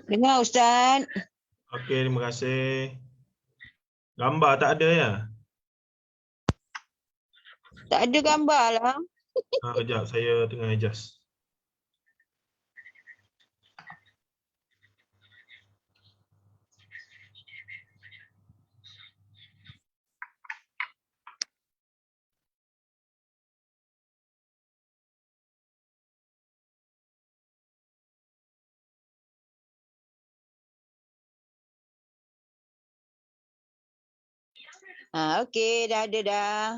Dengar Ustaz. Okey, terima kasih. Gambar tak ada ya? Tak ada gambar lah. Kejap, saya tengah adjust. Okey, dah ada dah.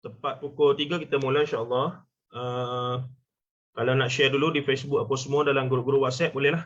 Tepat pukul 3 kita mula insya-Allah. Kalau nak share dulu di Facebook apa semua dalam grup-grup WhatsApp bolehlah.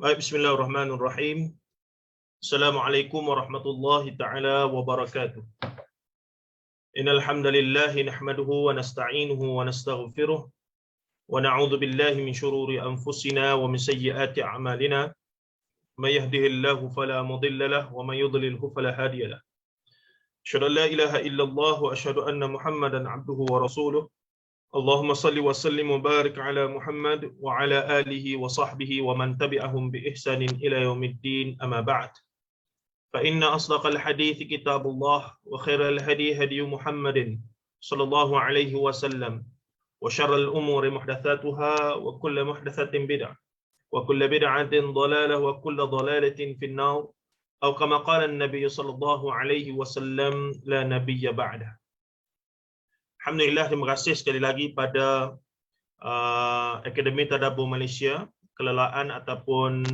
Baik, bismillahirrahmanirrahim. Assalamualaikum warahmatullahi taala wabarakatuh. Innal hamdalillah nahmaduhu wa nasta'inuhu wa nastaghfiruh wa na'udzu billahi min shururi anfusina wa min sayyiati a'malina. May yahdihillahu fala mudilla lahu wa may yudlilhu fala hadiya lahu. Asyhadu an la ilaha illallah wa asyhadu anna Muhammadan 'abduhu wa rasuluh. Allahumma salli wa sallim wa barik ala Muhammad wa ala alihi wa sahbihi wa man tabi'ahum bi ihsanin ila yaumiddin, amma ba'd. فإن أصدق الحديث كتاب الله وخير الهدي هدي محمد صلى الله عليه وسلم وشر الأمور محدثاتها وكل محدثة بدعة وكل بدعة ضلالة وكل ضلالة في النار أو كما قال النبي صلى الله عليه وسلم لا نبي بعده. Alhamdulillah, terima kasih sekali lagi pada Akademi Tadabbur Malaysia, kelelaan ataupun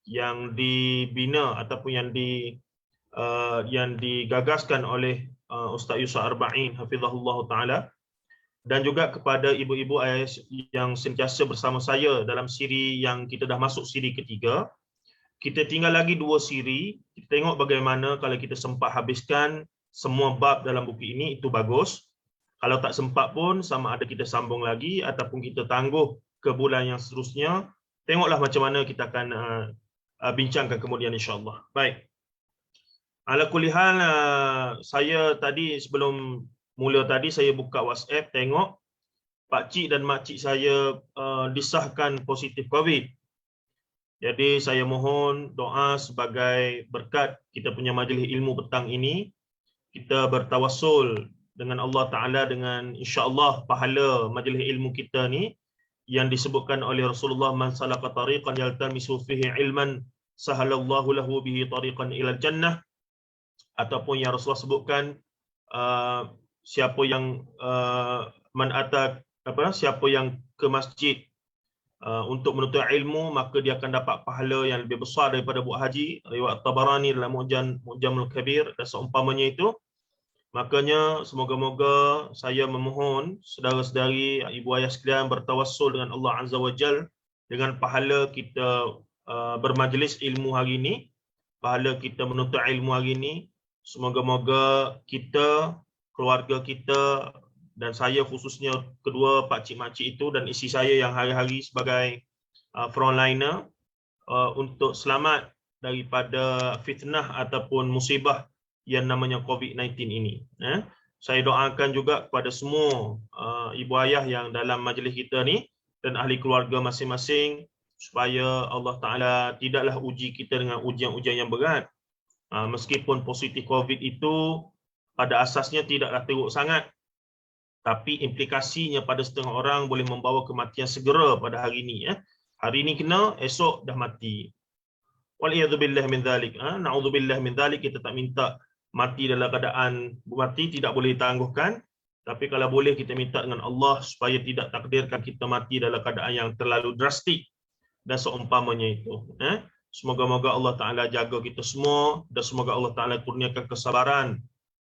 yang dibina ataupun yang digagaskan oleh Ustaz Yusof Arba'in hafizahullah taala, dan juga kepada ibu-ibu ayah yang sentiasa bersama saya dalam siri yang kita dah masuk siri ketiga. Kita tinggal lagi 2 siri. Kita tengok bagaimana kalau kita sempat habiskan semua bab dalam buku ini, itu bagus. Kalau tak sempat pun sama ada kita sambung lagi ataupun kita tangguh ke bulan yang seterusnya. Tengoklah macam mana kita akan bincangkan kemudian insya-Allah. Baik. Ala kulli hal, saya tadi sebelum mula tadi saya buka WhatsApp, tengok pak cik dan mak cik saya disahkan positif COVID. Jadi saya mohon doa sebagai berkat kita punya majlis ilmu petang ini. Kita bertawassul dengan Allah Ta'ala dengan insya-Allah pahala majlis ilmu kita ni yang disebutkan oleh Rasulullah, man salaka tariqan yaltamisu fihi ilman sahalallahu lahu bihi tariqan ilal jannah. Ataupun yang Rasulullah sebutkan, siapa yang siapa yang ke masjid untuk menuntut ilmu, maka dia akan dapat pahala yang lebih besar daripada buat haji. Riwayat Tabarani dalam Mu'jamul Kabir dan seumpamanya itu. Makanya semoga-moga saya memohon saudara-saudari, ibu ayah sekalian bertawassul dengan Allah Azza wa Jal dengan pahala kita bermajlis ilmu hari ini, pahala kita menuntut ilmu hari ini. Semoga-moga kita, keluarga kita dan saya khususnya, kedua pak cik mak cik itu dan isteri saya yang hari-hari sebagai frontliner untuk selamat daripada fitnah ataupun musibah yang namanya COVID-19 ini. Saya doakan juga kepada semua ibu ayah yang dalam majlis kita ni dan ahli keluarga masing-masing supaya Allah Ta'ala tidaklah uji kita dengan ujian-ujian yang berat. Meskipun positif COVID itu pada asasnya tidaklah teruk sangat, tapi implikasinya pada setengah orang boleh membawa kematian segera pada hari ini. Hari ini kena, esok dah mati. Wal'iyadzubillah min dhalik. Na'udzubillah min dhalik. Kita tak minta mati dalam keadaan mati, tidak boleh ditangguhkan. Tapi kalau boleh kita minta dengan Allah supaya tidak takdirkan kita mati dalam keadaan yang terlalu drastik dan seumpamanya itu. Semoga-moga Allah Ta'ala jaga kita semua dan semoga Allah Ta'ala kurniakan kesabaran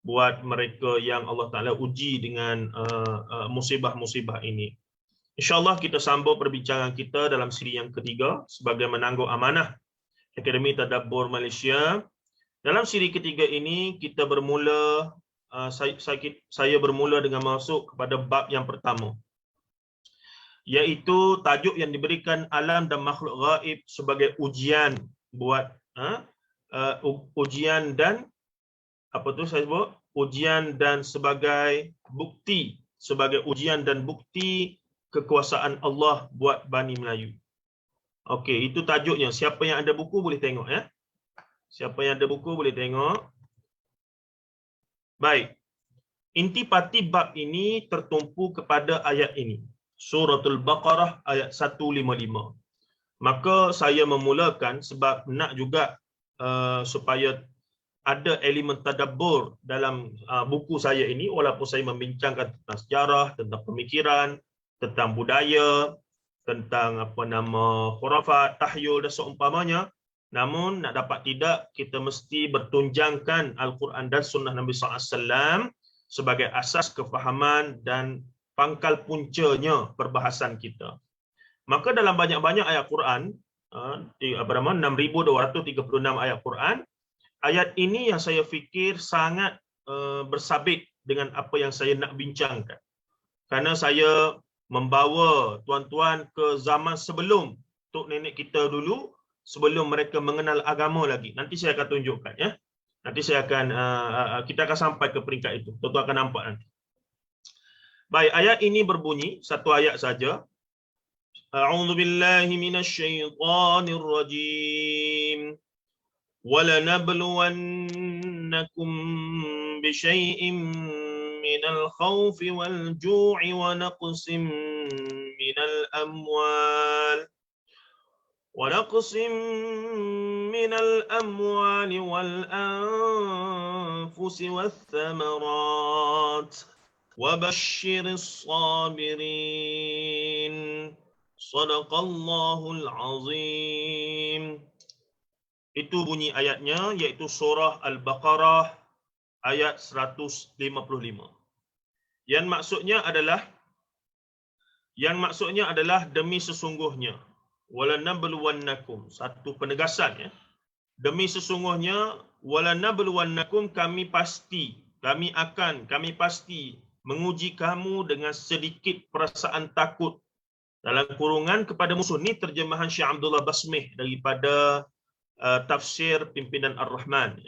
buat mereka yang Allah Ta'ala uji dengan musibah-musibah ini. InsyaAllah kita sambung perbincangan kita dalam siri yang ketiga sebagai menanggung amanah Akademi Tadabbur Malaysia. Dalam siri ketiga ini kita bermula, saya bermula dengan masuk kepada bab yang pertama, iaitu tajuk yang diberikan alam dan makhluk gaib sebagai ujian buat ujian dan apa tu saya sebut, ujian dan sebagai bukti, sebagai ujian dan bukti kekuasaan Allah buat Bani Melayu. Okey, itu tajuknya. Siapa yang ada buku boleh tengok ya. Siapa yang ada buku boleh tengok. Baik. Intipati bab ini tertumpu kepada ayat ini. Suratul Baqarah ayat 155. Maka saya memulakan sebab nak juga supaya ada elemen tadabbur dalam buku saya ini, walaupun saya membincangkan tentang sejarah, tentang pemikiran, tentang budaya, tentang khurafat, tahyul dan seumpamanya. Namun nak dapat tidak, kita mesti bertunjangkan Al-Quran dan Sunnah Nabi SAW sebagai asas kefahaman dan pangkal puncanya perbahasan kita. Maka dalam banyak-banyak ayat Quran, 6,236 ayat Quran, ayat ini yang saya fikir sangat bersabit dengan apa yang saya nak bincangkan. Kerana saya membawa tuan-tuan ke zaman sebelum tok nenek kita dulu, sebelum mereka mengenal agama lagi. Nanti saya akan tunjukkan ya. Nanti saya akan kita akan sampai ke peringkat itu. Tuan-tuan akan nampak nanti. Baik, ayat ini berbunyi satu ayat saja. A'udzu billahi minasy syaithanir rajim. وَلَنَبْلُوَنَّكُمْ بِشَيْءٍ مِّنَ الْخَوْفِ وَالْجُوعِ وَنَقْصٍ مِّنَ الْأَمْوَالِ وَالْأَنفُسِ وَالثَّمَرَاتِ وَبَشِّرِ الصَّابِرِينَ صَدَقَ اللَّهُ الْعَظِيمُ. Itu bunyi ayatnya, iaitu surah Al-Baqarah ayat 155. Yang maksudnya adalah demi sesungguhnya. Walanabluwannakum, satu penegasan ya. Demi sesungguhnya, walanabluwannakum, kami pasti menguji kamu dengan sedikit perasaan takut. Dalam kurungan kepada musuh. Ini terjemahan Syekh Abdullah Basmih daripada tafsir Pimpinan Ar-Rahman.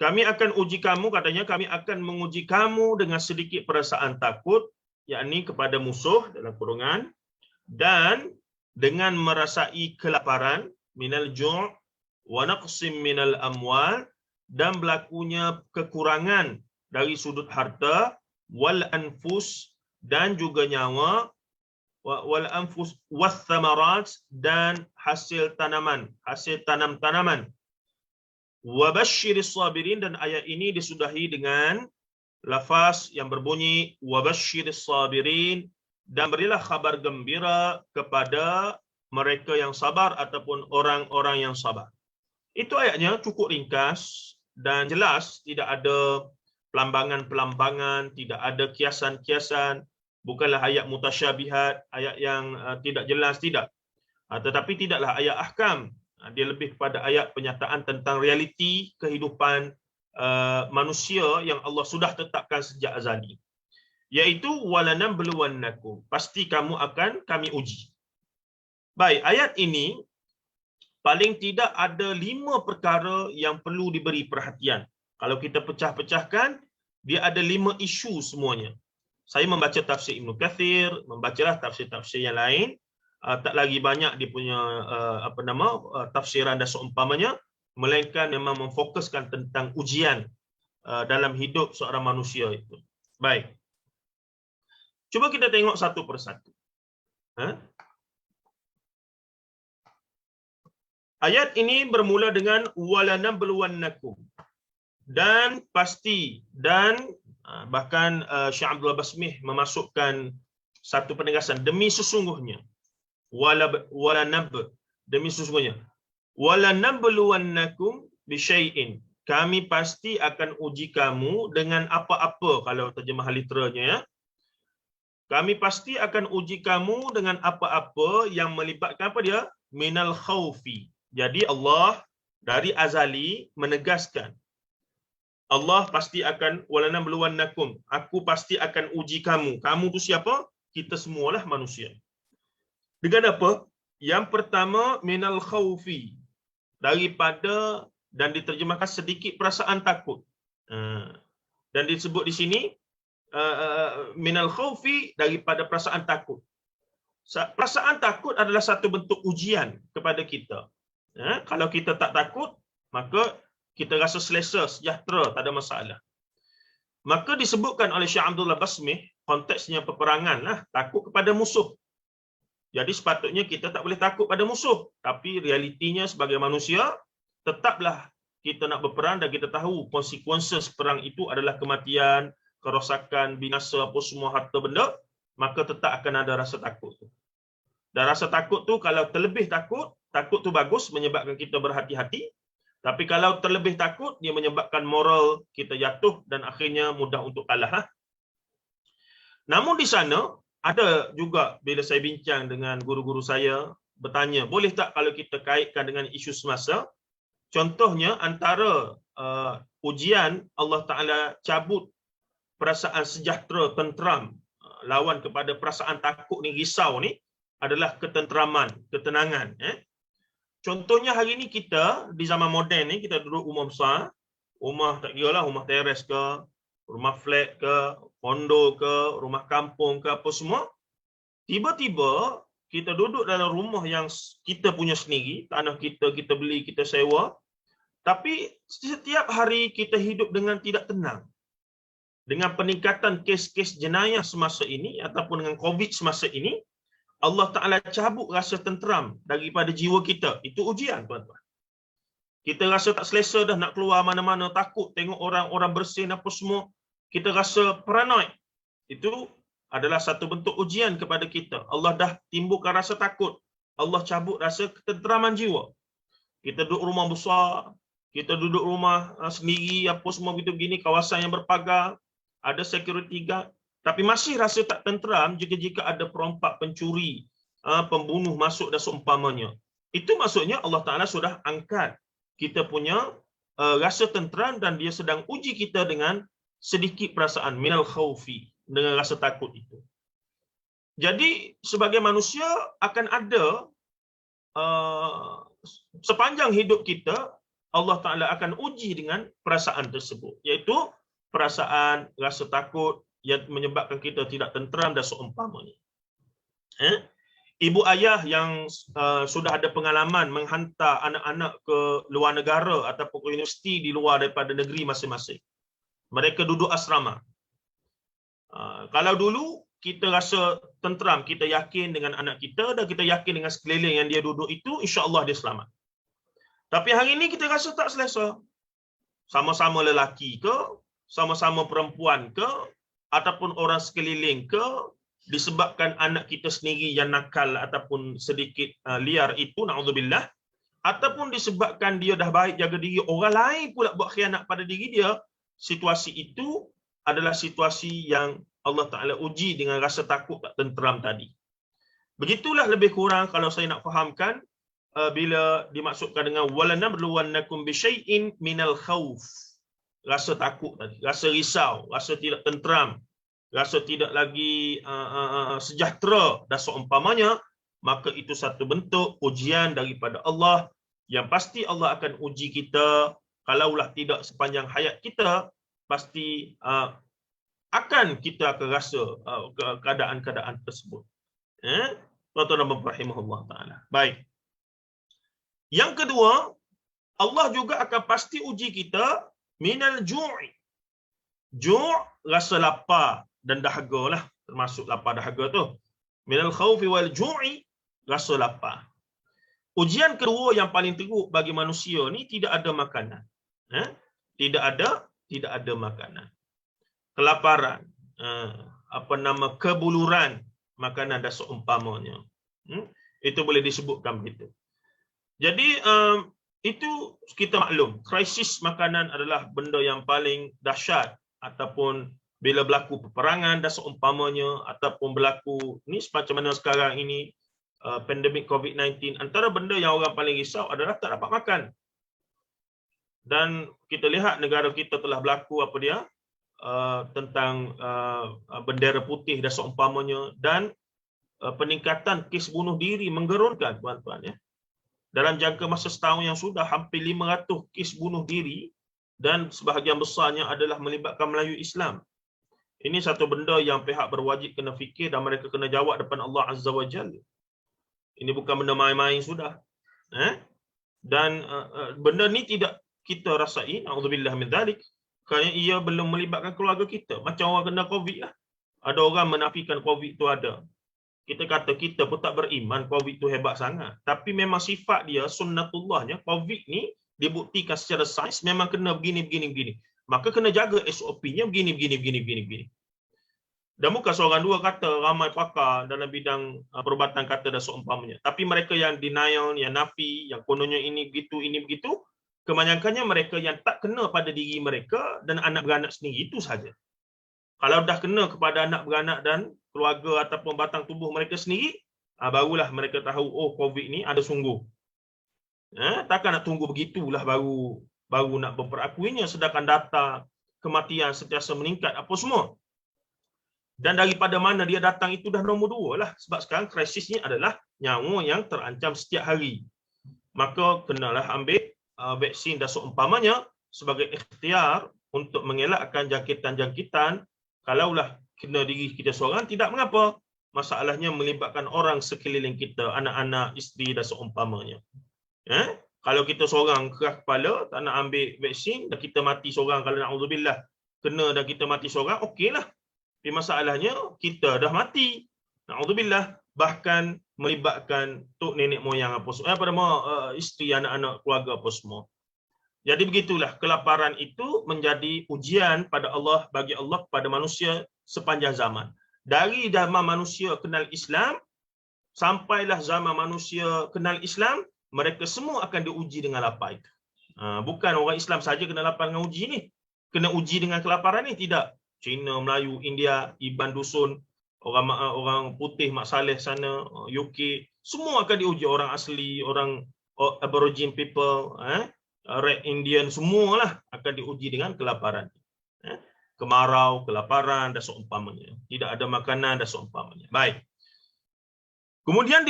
Kami akan uji kamu, katanya kami akan menguji kamu dengan sedikit perasaan takut, yakni kepada musuh dalam kurungan, dan dengan merasai kelaparan, minal ju' wa naqsim minal amwal, dan berlakunya kekurangan dari sudut harta, wal anfus, dan juga nyawa, wal anfus wathamarat, dan hasil tanam-tanaman. Wabasyiris sabirin, dan ayat ini disudahi dengan lafaz yang berbunyi wabasyiris sabirin, dan berilah khabar gembira kepada mereka yang sabar ataupun orang-orang yang sabar. Itu ayatnya cukup ringkas dan jelas, tidak ada pelambangan-pelambangan, tidak ada kiasan-kiasan. Bukanlah ayat mutasyabihat, ayat yang tidak jelas, tidak. Tetapi tidaklah ayat ahkam. Dia lebih kepada ayat penyataan tentang realiti kehidupan manusia yang Allah sudah tetapkan sejak azali. Iaitu walanabluwannakum, pasti kamu akan kami uji. Baik, ayat ini paling tidak ada 5 perkara yang perlu diberi perhatian. Kalau kita pecah-pecahkan, dia ada 5 isu semuanya. Saya membaca tafsir Ibn Kathir, membacalah tafsir-tafsir yang lain. Tak lagi banyak dia punya tafsiran dan seumpamanya, melainkan memang memfokuskan tentang ujian dalam hidup seorang manusia itu. Baik. Cuba kita tengok satu persatu. Ayat ini bermula dengan walanabluwannakum, dan pasti, dan bahkan Syekh Abdullah Basmih memasukkan satu penegasan, demi sesungguhnya. Walanab, demi sesungguhnya. Walanabluwannakum bisyai'in, kami pasti akan uji kamu dengan apa-apa, kalau terjemah literalnya ya. Kami pasti akan uji kamu dengan apa-apa yang melibatkan apa dia? Minal khawfi. Jadi Allah dari azali menegaskan, Allah pasti akan walanabluwannakum, aku pasti akan uji kamu. Kamu tu siapa? Kita semualah manusia. Dengan apa? Yang pertama, minal khawfi, daripada, dan diterjemahkan sedikit perasaan takut. Dan disebut di sini minal khawfi, daripada perasaan takut. Perasaan takut adalah satu bentuk ujian kepada kita. Kalau kita tak takut, maka kita rasa selesa, sejahtera, tak ada masalah. Maka disebutkan oleh Syekh Abdullah Basmih, konteksnya peperangan lah, takut kepada musuh. Jadi sepatutnya kita tak boleh takut pada musuh, tapi realitinya sebagai manusia, tetaplah kita nak berperang dan kita tahu konsekuensi perang itu adalah kematian, kerosakan, binasa, apa semua harta benda, maka tetap akan ada rasa takut tu. Dan rasa takut tu, kalau terlebih takut tu bagus, menyebabkan kita berhati-hati. Tapi kalau terlebih takut, dia menyebabkan moral kita jatuh dan akhirnya mudah untuk kalah. Namun di sana, ada juga bila saya bincang dengan guru-guru saya, bertanya, boleh tak kalau kita kaitkan dengan isu semasa, Contohnya antara ujian Allah Ta'ala cabut perasaan sejahtera, tenteram, lawan kepada perasaan takut ni, risau ni adalah ketenteraman, ketenangan. Contohnya hari ni kita di zaman moden ni, kita duduk rumah besar, rumah tak kira lah, rumah teres ke, rumah flat ke, kondo ke, rumah kampung ke, apa semua. Tiba-tiba kita duduk dalam rumah yang kita punya sendiri, tanah kita, kita beli, kita sewa. Tapi setiap hari kita hidup dengan tidak tenang. Dengan peningkatan kes-kes jenayah semasa ini, ataupun dengan COVID semasa ini, Allah Ta'ala cabut rasa tenteram daripada jiwa kita. Itu ujian, tuan-tuan. Kita rasa tak selesa dah nak keluar mana-mana, takut tengok orang-orang bersin apa semua. Kita rasa paranoid. Itu adalah satu bentuk ujian kepada kita. Allah dah timbulkan rasa takut. Allah cabut rasa ketenteraman jiwa. Kita duduk rumah besar, kita duduk rumah sendiri, apa semua begitu-begini, kawasan yang berpagar, ada security guard, tapi masih rasa tak tenteram jika ada perompak, pencuri, pembunuh masuk dan seumpamanya. Itu maksudnya Allah Ta'ala sudah angkat kita punya rasa tenteram dan dia sedang uji kita dengan sedikit perasaan minal khawfi, dengan rasa takut itu. Jadi sebagai manusia akan ada sepanjang hidup kita, Allah Ta'ala akan uji dengan perasaan tersebut, iaitu perasaan rasa takut yang menyebabkan kita tidak tenteram dan seumpamanya. Ibu ayah yang sudah ada pengalaman menghantar anak-anak ke luar negara ataupun ke universiti di luar daripada negeri masing-masing, mereka duduk asrama. Kalau dulu kita rasa tenteram, kita yakin dengan anak kita dan kita yakin dengan sekeliling yang dia duduk itu, insya-Allah dia selamat. Tapi hari ini kita rasa tak selesa. Sama-sama lelaki ke, sama-sama perempuan ke, ataupun orang sekeliling ke, disebabkan anak kita sendiri yang nakal ataupun sedikit liar itu, na'udzubillah, ataupun disebabkan dia dah baik jaga diri, orang lain pula buat khianat pada diri dia, situasi itu adalah situasi yang Allah Ta'ala uji dengan rasa takut tak tenteram tadi. Begitulah lebih kurang kalau saya nak fahamkan bila dimaksudkan dengan walanabluwannakum bisyai'in minal khauf. Rasa takut tadi, rasa risau, rasa tidak tenteram, rasa tidak lagi sejahtera dan seumpamanya, maka itu satu bentuk ujian daripada Allah yang pasti Allah akan uji kita. Kalaulah tidak sepanjang hayat kita, pasti akan kita akan rasa keadaan-keadaan tersebut. Tuan-tuan rahimahullah ta'ala. Baik. Yang kedua, Allah juga akan pasti uji kita minal ju'i. Ju' rasa lapar dan dahaga lah, termasuk lapar dahaga tu. Minal khawfi wal ju'i, rasa lapar. Ujian kedua yang paling teruk bagi manusia ni tidak ada makanan. Tidak ada makanan. Kelaparan, kebuluran makanan dan seumpamanya. Itu boleh disebutkan begitu. Jadi itu kita maklum, krisis makanan adalah benda yang paling dahsyat, ataupun bila berlaku peperangan dan seumpamanya, ataupun berlaku ni semacam mana sekarang ini, pandemik COVID-19, antara benda yang orang paling risau adalah tak dapat makan. Dan kita lihat negara kita telah berlaku apa dia, tentang bendera putih dan seumpamanya, dan peningkatan kes bunuh diri menggerunkan, tuan-tuan ya. Dalam jangka masa setahun yang sudah, hampir 500 kes bunuh diri, dan sebahagian besarnya adalah melibatkan Melayu Islam. Ini satu benda yang pihak berwajib kena fikir dan mereka kena jawab depan Allah Azza wa Jalla. Ini bukan benda main-main sudah. Dan benda ni tidak kita rasai, na'udzubillah min dzalik, kerana ia belum melibatkan keluarga kita. Macam orang kena COVID lah. Ada orang menafikan COVID tu ada. Kita kata kita pun tak beriman COVID tu hebat sangat. Tapi memang sifat dia, sunnatullahnya, COVID ni dibuktikan secara sains memang kena begini. Maka kena jaga SOP-nya begini. Dan bukan seorang dua kata, ramai pakar dalam bidang perubatan kata dan seumpamanya. Tapi mereka yang denial, yang nafi, yang kononnya ini begitu, kebanyakannya mereka yang tak kena pada diri mereka dan anak beranak sendiri, itu sahaja. Kalau dah kena kepada anak beranak dan keluarga ataupun batang tubuh mereka sendiri, barulah mereka tahu, oh COVID ni ada sungguh. Takkan nak tunggu begitulah baru nak memperakuinya, sedangkan data kematian sentiasa meningkat apa semua. Dan daripada mana dia datang itu dah nombor 2 lah. Sebab sekarang krisis ni adalah nyawa yang terancam setiap hari. Maka kenalah ambil vaksin dan seumpamanya sebagai ikhtiar untuk mengelakkan jangkitan-jangkitan. Kalaulah kena diri kita seorang, tidak mengapa. Masalahnya melibatkan orang sekeliling kita, anak-anak, isteri dan seumpamanya. Kalau kita seorang keras kepala, tak nak ambil vaksin, dan kita mati seorang, kalau na'udzubillah, kena dan kita mati seorang, okeylah. Tapi masalahnya, kita dah mati. Na'udzubillah, bahkan melibatkan tok nenek moyang apa semua, isteri, anak-anak, keluarga apa semua. Jadi begitulah, kelaparan itu menjadi ujian pada Allah, bagi Allah kepada manusia sepanjang zaman. Dari zaman manusia kenal Islam, sampailah zaman manusia kenal Islam, mereka semua akan diuji dengan lapar itu. Bukan orang Islam saja kena lapar dengan uji ni. Kena uji dengan kelaparan ni, tidak. Cina, Melayu, India, Iban Dusun, orang putih, Mak Saleh sana, UK, semua akan diuji. Orang asli, orang Aborigine people, Red Indian, semualah akan diuji dengan kelaparan. Kemarau, kelaparan dan seumpamanya. Tidak ada makanan dan seumpamanya. Baik. Kemudian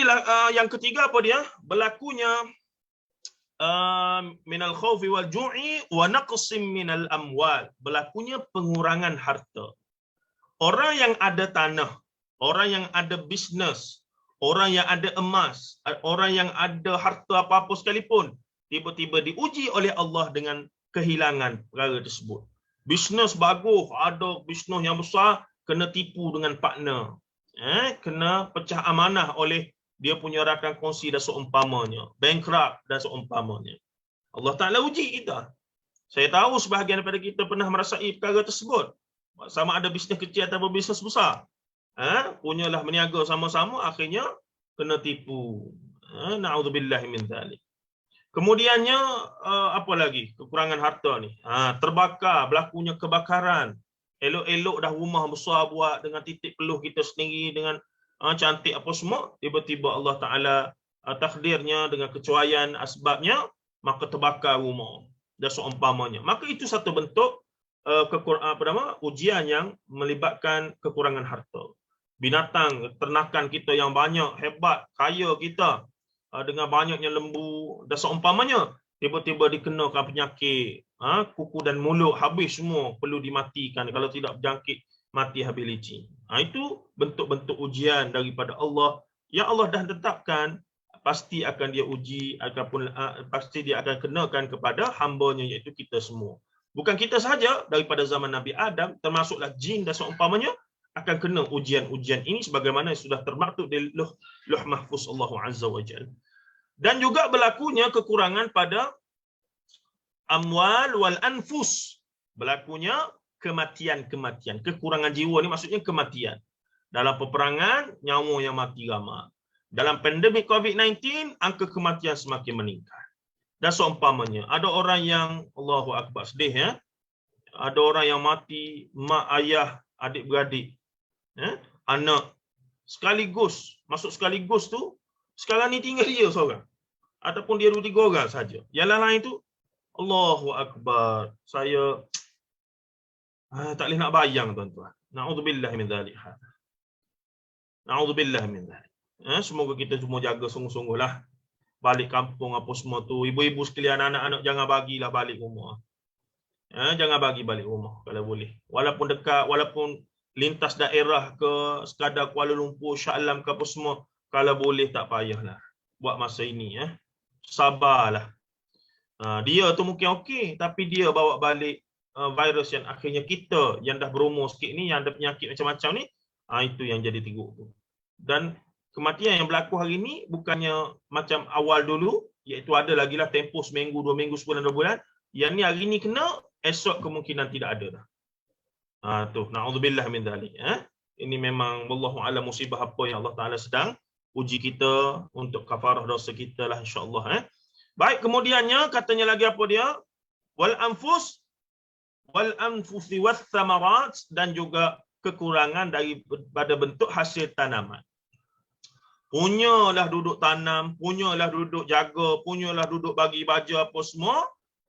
yang ketiga apa dia? Berlakunya minal khawfi wal ju'i wa naqsim minal amwal. Berlakunya pengurangan harta. Orang yang ada tanah, orang yang ada bisnes, orang yang ada emas, orang yang ada harta apa-apa sekalipun, tiba-tiba diuji oleh Allah dengan kehilangan perkara tersebut. Bisnes bagus, ada bisnes yang besar, kena tipu dengan partner. Kena pecah amanah oleh dia punya rakan kongsi dan seumpamanya. Bankrupt dan seumpamanya. Allah Ta'ala uji kita. Saya tahu sebahagian daripada kita pernah merasai perkara tersebut. Sama ada bisnes kecil atau bisnes besar. Punyalah meniaga sama-sama, akhirnya kena tipu. Na'udzubillah min dzalik. Kemudiannya, apa lagi? Kekurangan harta ni. Terbakar, berlakunya kebakaran. Elok-elok dah rumah besar buat dengan titik peluh kita sendiri, dengan cantik apa semua, tiba-tiba Allah Ta'ala takdirnya dengan kecuaian asbabnya, maka terbakar rumah dan seumpamanya. Maka itu satu bentuk ujian yang melibatkan kekurangan harta. Binatang, ternakan kita yang banyak, hebat, kaya kita, dengan banyaknya lembu dan seumpamanya, tiba-tiba dikenakan penyakit, kuku dan mulut habis semua, perlu dimatikan, kalau tidak berjangkit mati habis licin. Itu bentuk-bentuk ujian daripada Allah yang Allah dah tetapkan, pasti akan dia uji ataupun pasti dia akan kenakan kepada hamba-Nya, iaitu kita semua. Bukan kita sahaja, daripada zaman Nabi Adam termasuklah jin dan seumpamanya akan kena ujian-ujian ini sebagaimana sudah termaktub di Lauh Mahfuz Allah Azza wa Jalla. Dan juga berlakunya kekurangan pada amwal wal anfus. Berlakunya kematian-kematian. Kekurangan jiwa ni maksudnya kematian. Dalam peperangan, nyawa yang mati ramai. Dalam pandemik COVID-19, angka kematian semakin meningkat. Dan seumpamanya, ada orang yang, Allahu Akbar, sedih ya. Ada orang yang mati, mak, ayah, adik-beradik, anak. Sekaligus, masuk sekaligus tu, sekarang ni tinggal dia seorang. Ataupun dia 2-3 orang saja. Yang lain tu, Allahu Akbar. Saya tak boleh nak bayang, tuan-tuan. Na'udzubillah min dzalik. Na'udzubillah min dzalik. Semoga kita semua jaga sungguh-sungguhlah. Balik kampung apa semua tu. Ibu-ibu sekalian, anak-anak, jangan bagilah balik rumah. Jangan bagi balik rumah kalau boleh. Walaupun dekat, walaupun lintas daerah ke, sekadar Kuala Lumpur, Shah Alam ke apa semua, kalau boleh tak payahlah buat masa ini. Sabarlah. Dia tu mungkin okey, tapi dia bawa balik virus yang akhirnya kita yang dah berumur sikit ni, yang ada penyakit macam-macam ni, itu yang jadi teruk tu. Dan kematian yang berlaku hari ni bukannya macam awal dulu, iaitu ada lagi lah tempoh seminggu, 2 minggu, sebulan, 2 bulan. Yang ni hari ni kena, esok kemungkinan tidak ada dah. Tu, na'udzubillah min dzalik. Ini memang wallahu a'lam musibah apa yang Allah Taala sedang uji kita untuk kafarah dosa kita lah, insya-Allah. Baik, kemudiannya katanya lagi apa dia? Wal anfusi was thamarat, dan juga kekurangan daripada bentuk hasil tanaman. punyalah duduk tanam, punyalah duduk jaga, punyalah duduk bagi baja apa semua,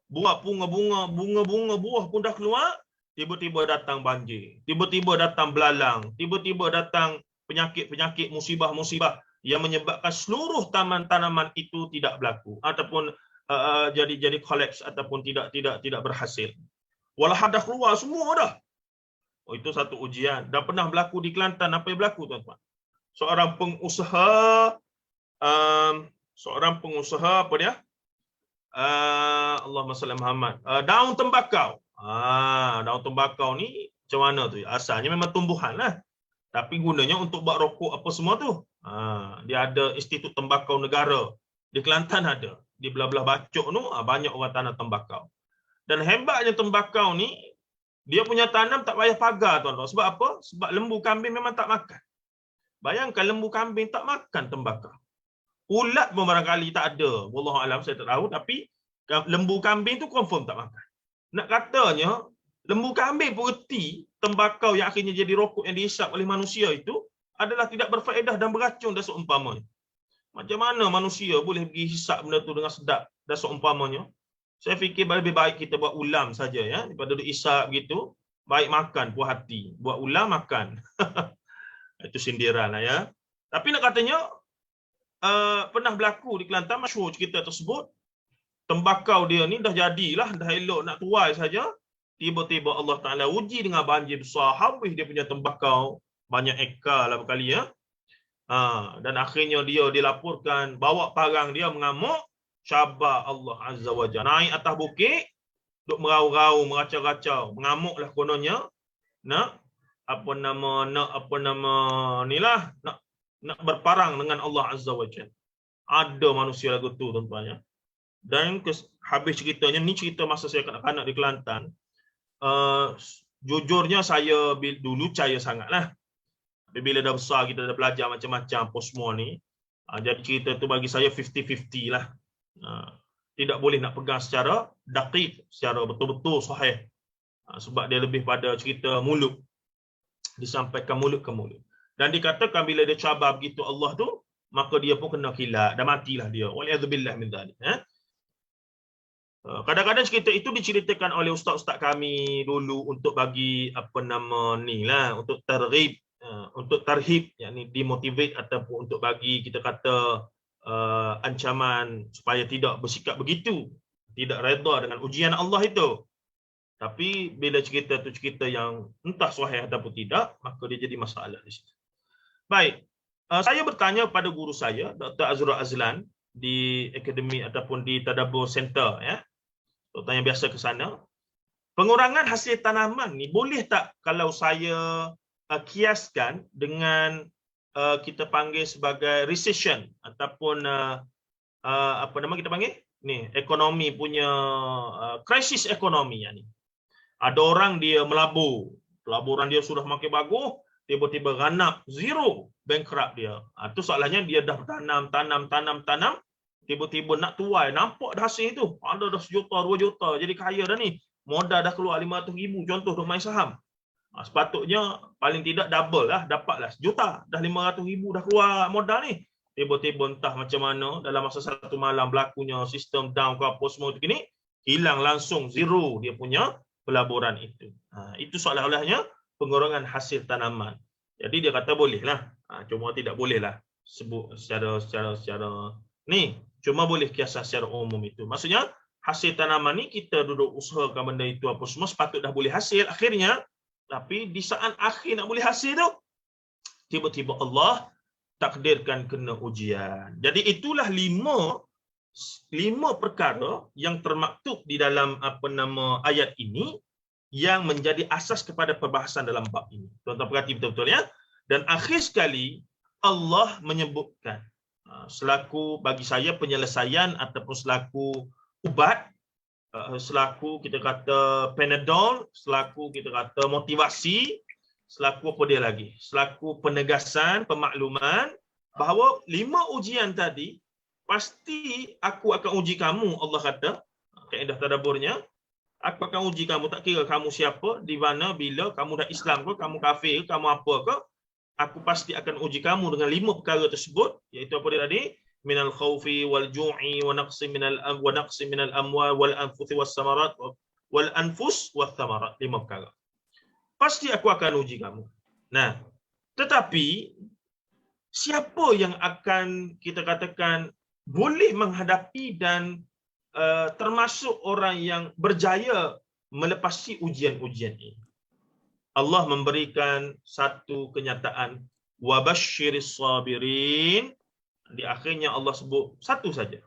buat bunga-bunga buah pun dah keluar, tiba-tiba datang banjir, tiba-tiba datang belalang, tiba-tiba datang penyakit-penyakit, musibah-musibah yang menyebabkan seluruh taman tanaman itu tidak berlaku ataupun jadi collapse ataupun tidak berhasil. Walaupun dah keluar semua dah. Oh, itu satu ujian. Dah pernah berlaku di Kelantan. Apa yang berlaku, tuan-tuan? Seorang pengusaha apa dia? Allahumma salli Muhammad. Daun tembakau. Daun tembakau ni macam mana tu? Asalnya memang tumbuhan lah. Tapi gunanya untuk buat rokok apa semua tu. Dia ada Institut Tembakau Negara. Di Kelantan ada. Di belah-belah Bacok tu banyak orang tanam tembakau. Dan hebatnya tembakau ni, dia punya tanam tak payah pagar, tuan-tuan. Sebab apa? Sebab lembu kambing memang tak makan. Bayangkan lembu kambing tak makan tembakau. Ulat pun barangkali tak ada. Wallahualam, saya tak tahu. Tapi lembu kambing tu confirm tak makan. Nak katanya, lembu kambing pun reti tembakau yang akhirnya jadi rokok yang dihisap oleh manusia itu adalah tidak berfaedah dan beracun dan seumpamanya. Macam mana manusia boleh pergi hisap benda tu dengan sedap dan seumpamanya? Saya fikir lebih baik kita buat ulam saja, ya, daripada duduk isap gitu. Baik makan puas hati, buat ulam makan. Itu sindiran lah, ya. Tapi nak katanya pernah berlaku di Kelantan, masyhur cerita tersebut. Tembakau dia ni dah jadilah, dah elok nak tuai saja. Tiba-tiba Allah Ta'ala uji dengan banjir besar, habis dia punya tembakau, banyak ekar lah berkali, ya. Dan akhirnya dia dilaporkan, bawa parang dia mengamuk, cabar Allah Azza wa Jalla. Naik atas bukit, duk merau-rau, meracau-racau, mengamuklah kononnya, nak berparang dengan Allah Azza wa Jalla. Ada manusia lagu tu, tuan-tuan, ya. Dan habis ceritanya, ni cerita masa saya kanak-kanak di Kelantan. Jujurnya saya dulu percaya sangatlah. Tapi bila dah besar, kita dah belajar macam-macam posmo ni. Jadi cerita tu bagi saya 50-50 lah. Tidak boleh nak pegang secara daqiq, secara betul-betul sahih. Sebab dia lebih pada cerita mulut. Disampaikan mulut ke mulut. Dan dikatakan bila dia cabar begitu Allah tu, maka dia pun kena kilat dan matilah dia. Wali'adzubillah min dhalik. Kadang-kadang cerita itu diceritakan oleh ustaz-ustaz kami dulu untuk bagi untuk tarhib, yakni dimotivate ataupun untuk bagi kita kata ancaman supaya tidak bersikap begitu, tidak redha dengan ujian Allah itu. Tapi bila cerita tu cerita yang entah sahih ataupun tidak, maka dia jadi masalah di situ. Baik, saya bertanya pada guru saya, Dr. Azrul Azlan, di akademi ataupun di Tadabbur Center, ya. Doktor yang biasa ke sana. Pengurangan hasil tanaman ni boleh tak kalau saya kiaskan dengan kita panggil sebagai recession ataupun kita panggil ni ekonomi punya krisis ekonomi ni. Ada orang dia melabur, pelaburan dia sudah makin bagus, tiba-tiba ganap, zero, bankrupt dia. Itu soalannya dia dah tanam, tiba-tiba nak tuai, nampak dah hasil tu. Ada dah 1 juta, 2 juta, jadi kaya dah ni. Modal dah keluar 500,000, contoh duk main saham. Sepatutnya paling tidak double lah, dapatlah 1 juta. Dah 500,000 dah keluar modal ni. Tiba-tiba entah macam mana, dalam masa satu malam berlakunya sistem down ke apa semua tu gini, hilang langsung, zero dia punya pelaburan itu. Itu seolah-olahnya pengurangan hasil tanaman. Jadi dia kata boleh lah. Cuma tidak boleh lah sebut secara ni. Cuma boleh kiasan secara umum itu. Maksudnya, hasil tanaman ni kita duduk usahakan benda itu apa semua, sepatut dah boleh hasil akhirnya. Tapi di saat akhir nak boleh hasil tu, tiba-tiba Allah takdirkan kena ujian. Jadi itulah lima perkara yang termaktub di dalam ayat ini yang menjadi asas kepada perbahasan dalam bab ini. Tuan-tuan perhati betul-betul, ya. Dan akhir sekali Allah menyebutkan selaku bagi saya penyelesaian ataupun selaku ubat, selaku kita kata Panadol, selaku kita kata motivasi, selaku apa dia lagi? Selaku penegasan, pemakluman bahawa 5 ujian tadi pasti aku akan uji kamu, Allah kata. Kaedah tadabburnya, aku akan uji kamu, tak kira kamu siapa, di mana, bila, kamu dah Islam ke, kamu kafir ke, kamu apa ke, aku pasti akan uji kamu dengan 5 perkara tersebut, iaitu apa dia tadi? Minal khaufi wal ju'i wa naqsi minal amwal wal anfusi was samarat wal anfus was samarat. 5 perkara. Pasti aku akan uji kamu. Nah, tetapi siapa yang akan kita katakan boleh menghadapi dan termasuk orang yang berjaya melepasi ujian-ujian ini? Allah memberikan satu kenyataan, wabasyiris sabirin. Di akhirnya Allah sebut satu saja,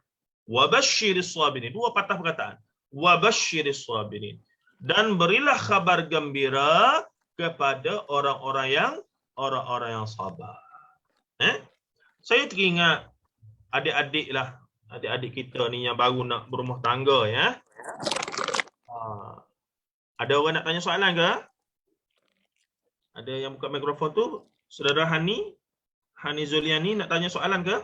wabasyiris sabirin. 2 patah perkataan, wabasyiris sabirin, dan berilah kabar gembira kepada orang-orang yang sabar. Saya teringat adik-adik kita ni yang baru nak berumah tangga, ya. Ada orang nak tanya soalan ke? Ada yang buka mikrofon tu? Saudara Hani Zuliani nak tanya soalan ke?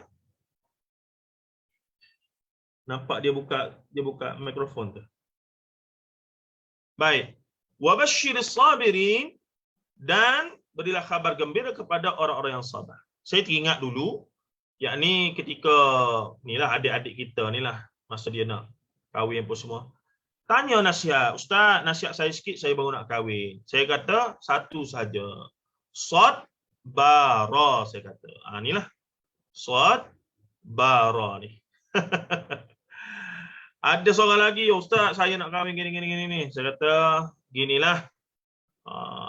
Nampak dia buka mikrofon tu. Baik. Wabasyiris sabirin, dan berilah kabar gembira kepada orang-orang yang sabar. Saya teringat dulu, yakni ketika nilah adik-adik kita nilah masa dia nak kahwin apa semua. Tanya nasihat, Ustaz, nasihat saya sikit, saya baru nak kahwin. Saya kata satu saja. Sad bara, saya kata. Inilah sad bara ni. Ada seorang lagi, Ustaz, saya nak kahwin gini ni. Saya kata ginilah.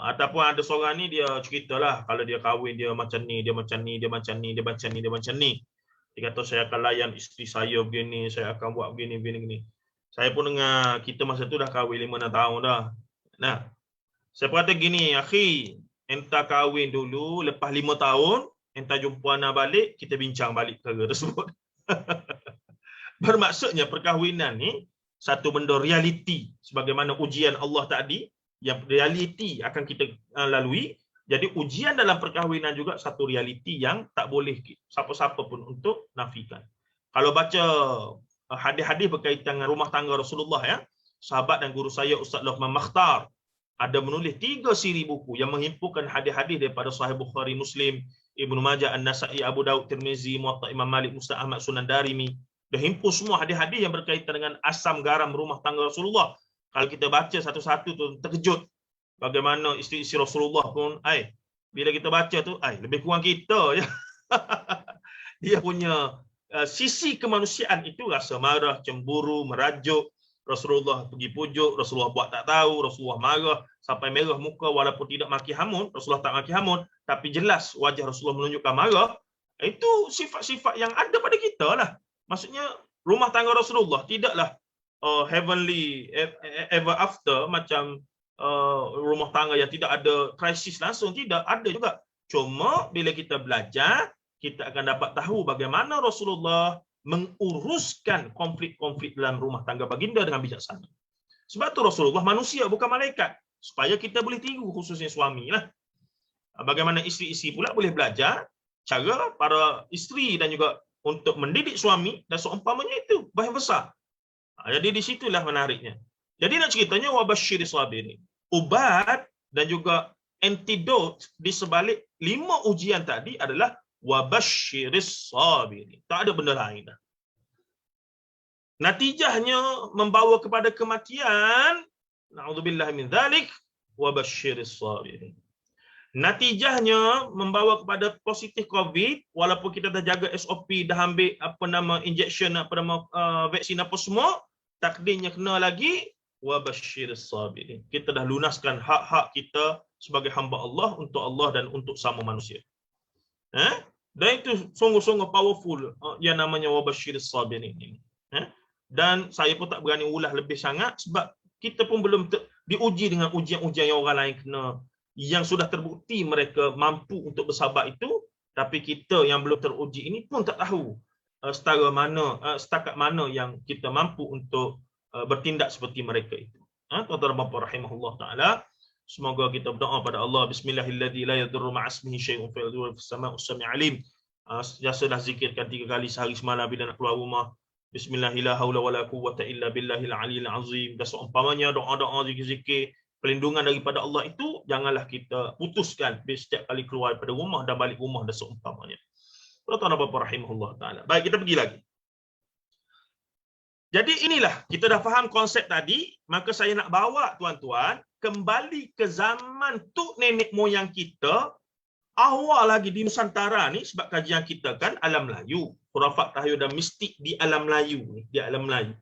Ataupun ada seorang ni dia ceritalah kalau dia kahwin dia macam ni, dia macam ni, dia macam ni, dia macam ni, dia macam ni. Dia kata saya akan layan isteri saya begini, saya akan buat begini. Saya pun dengar, kita masa tu dah kahwin 5-6 tahun dah. Nah, saya berkata gini, akhi, entah kahwin dulu, lepas 5 tahun, entah jumpa anak balik, kita bincang balik perkara tersebut. Bermaksudnya perkahwinan ni satu benda realiti, sebagaimana ujian Allah tadi, yang realiti akan kita lalui. Jadi ujian dalam perkahwinan juga satu realiti yang tak boleh siapa-siapa pun untuk nafikan. Kalau baca hadis-hadis berkaitan dengan rumah tangga Rasulullah, ya, sahabat dan guru saya Ustaz Luqman Makhtar ada menulis 3 siri buku yang menghimpunkan hadis-hadis daripada Sahih Bukhari, Muslim, Ibnu Majah, An-Nasa'i, Abu Daud, Tirmizi, Muwatta Imam Malik, Musnad Ahmad, Sunan Darimi. Dia himpun semua hadis-hadis yang berkaitan dengan asam garam rumah tangga Rasulullah. Kalau kita baca satu-satu tu terkejut bagaimana isteri-isteri Rasulullah pun, bila kita baca tu, lebih kurang kita je. Dia punya sisi kemanusiaan itu, rasa marah, cemburu, merajuk. Rasulullah pergi pujuk, Rasulullah buat tak tahu, Rasulullah marah sampai merah muka walaupun tidak maki hamun. Rasulullah tak maki hamun, tapi jelas wajah Rasulullah menunjukkan marah. Itu sifat-sifat yang ada pada kita lah. Maksudnya rumah tangga Rasulullah tidaklah heavenly ever after macam rumah tangga yang tidak ada krisis langsung. Tidak, ada juga. Cuma bila kita belajar, kita akan dapat tahu bagaimana Rasulullah menguruskan konflik-konflik dalam rumah tangga baginda dengan bijaksana. Sebab tu Rasulullah manusia, bukan malaikat. Supaya kita boleh tiru, khususnya suami lah. Bagaimana isteri-isteri pula boleh belajar cara para isteri dan juga untuk mendidik suami, dan seumpamanya itu bahaya besar. Jadi di situlah menariknya. Jadi nak ceritanya wabasyiris sabirin. Ubat dan juga antidot di sebalik 5 ujian tadi adalah wabasyiris sabirin. Tak ada benda lain dah. Natijahnya membawa kepada kematian. Na'udzubillah min dzalik, wabasyiris sabirin. Natijahnya membawa kepada positif COVID, walaupun kita dah jaga SOP, dah ambil injection, vaksin apa semua, takdirnya kena lagi wabasyiris sabirin. Kita dah lunaskan hak-hak kita sebagai hamba Allah untuk Allah dan untuk sama manusia. Dan itu sungguh-sungguh powerful yang namanya wabasyiris sabirin ini. Dan saya pun tak berani ulas lebih sangat sebab kita pun belum diuji dengan ujian-ujian yang orang lain kena, yang sudah terbukti mereka mampu untuk bersabar itu, tapi kita yang belum teruji ini pun tak tahu setakat mana yang kita mampu untuk bertindak seperti mereka itu. Tuan-tuan dan puan-puan rahimahullah taala, semoga kita berdoa pada Allah, bismillahilladzi la yadurru ma'asmihi syai'un fis sama'i was-sami'ul 'alim. Biasalah zikirkan 3 kali sehari semalam bila nak keluar rumah. Bismillah la haula wala quwwata illa billahil aliyil azim. Dan seumpamanya doa-doa zikir-zikir Pelindungan daripada Allah itu janganlah kita putuskan setiap kali keluar daripada rumah dan balik rumah dan seumpamanya. Tuan-tuan dan puan-puan rahimahullah taala. Baik, kita pergi lagi. Jadi inilah, kita dah faham konsep tadi, maka saya nak bawa tuan-tuan kembali ke zaman tok nenek moyang kita, awal lagi di Nusantara ni, sebab kajian kita kan alam Melayu, khurafat tahyul dan mistik di alam Melayu ni, di alam Melayu.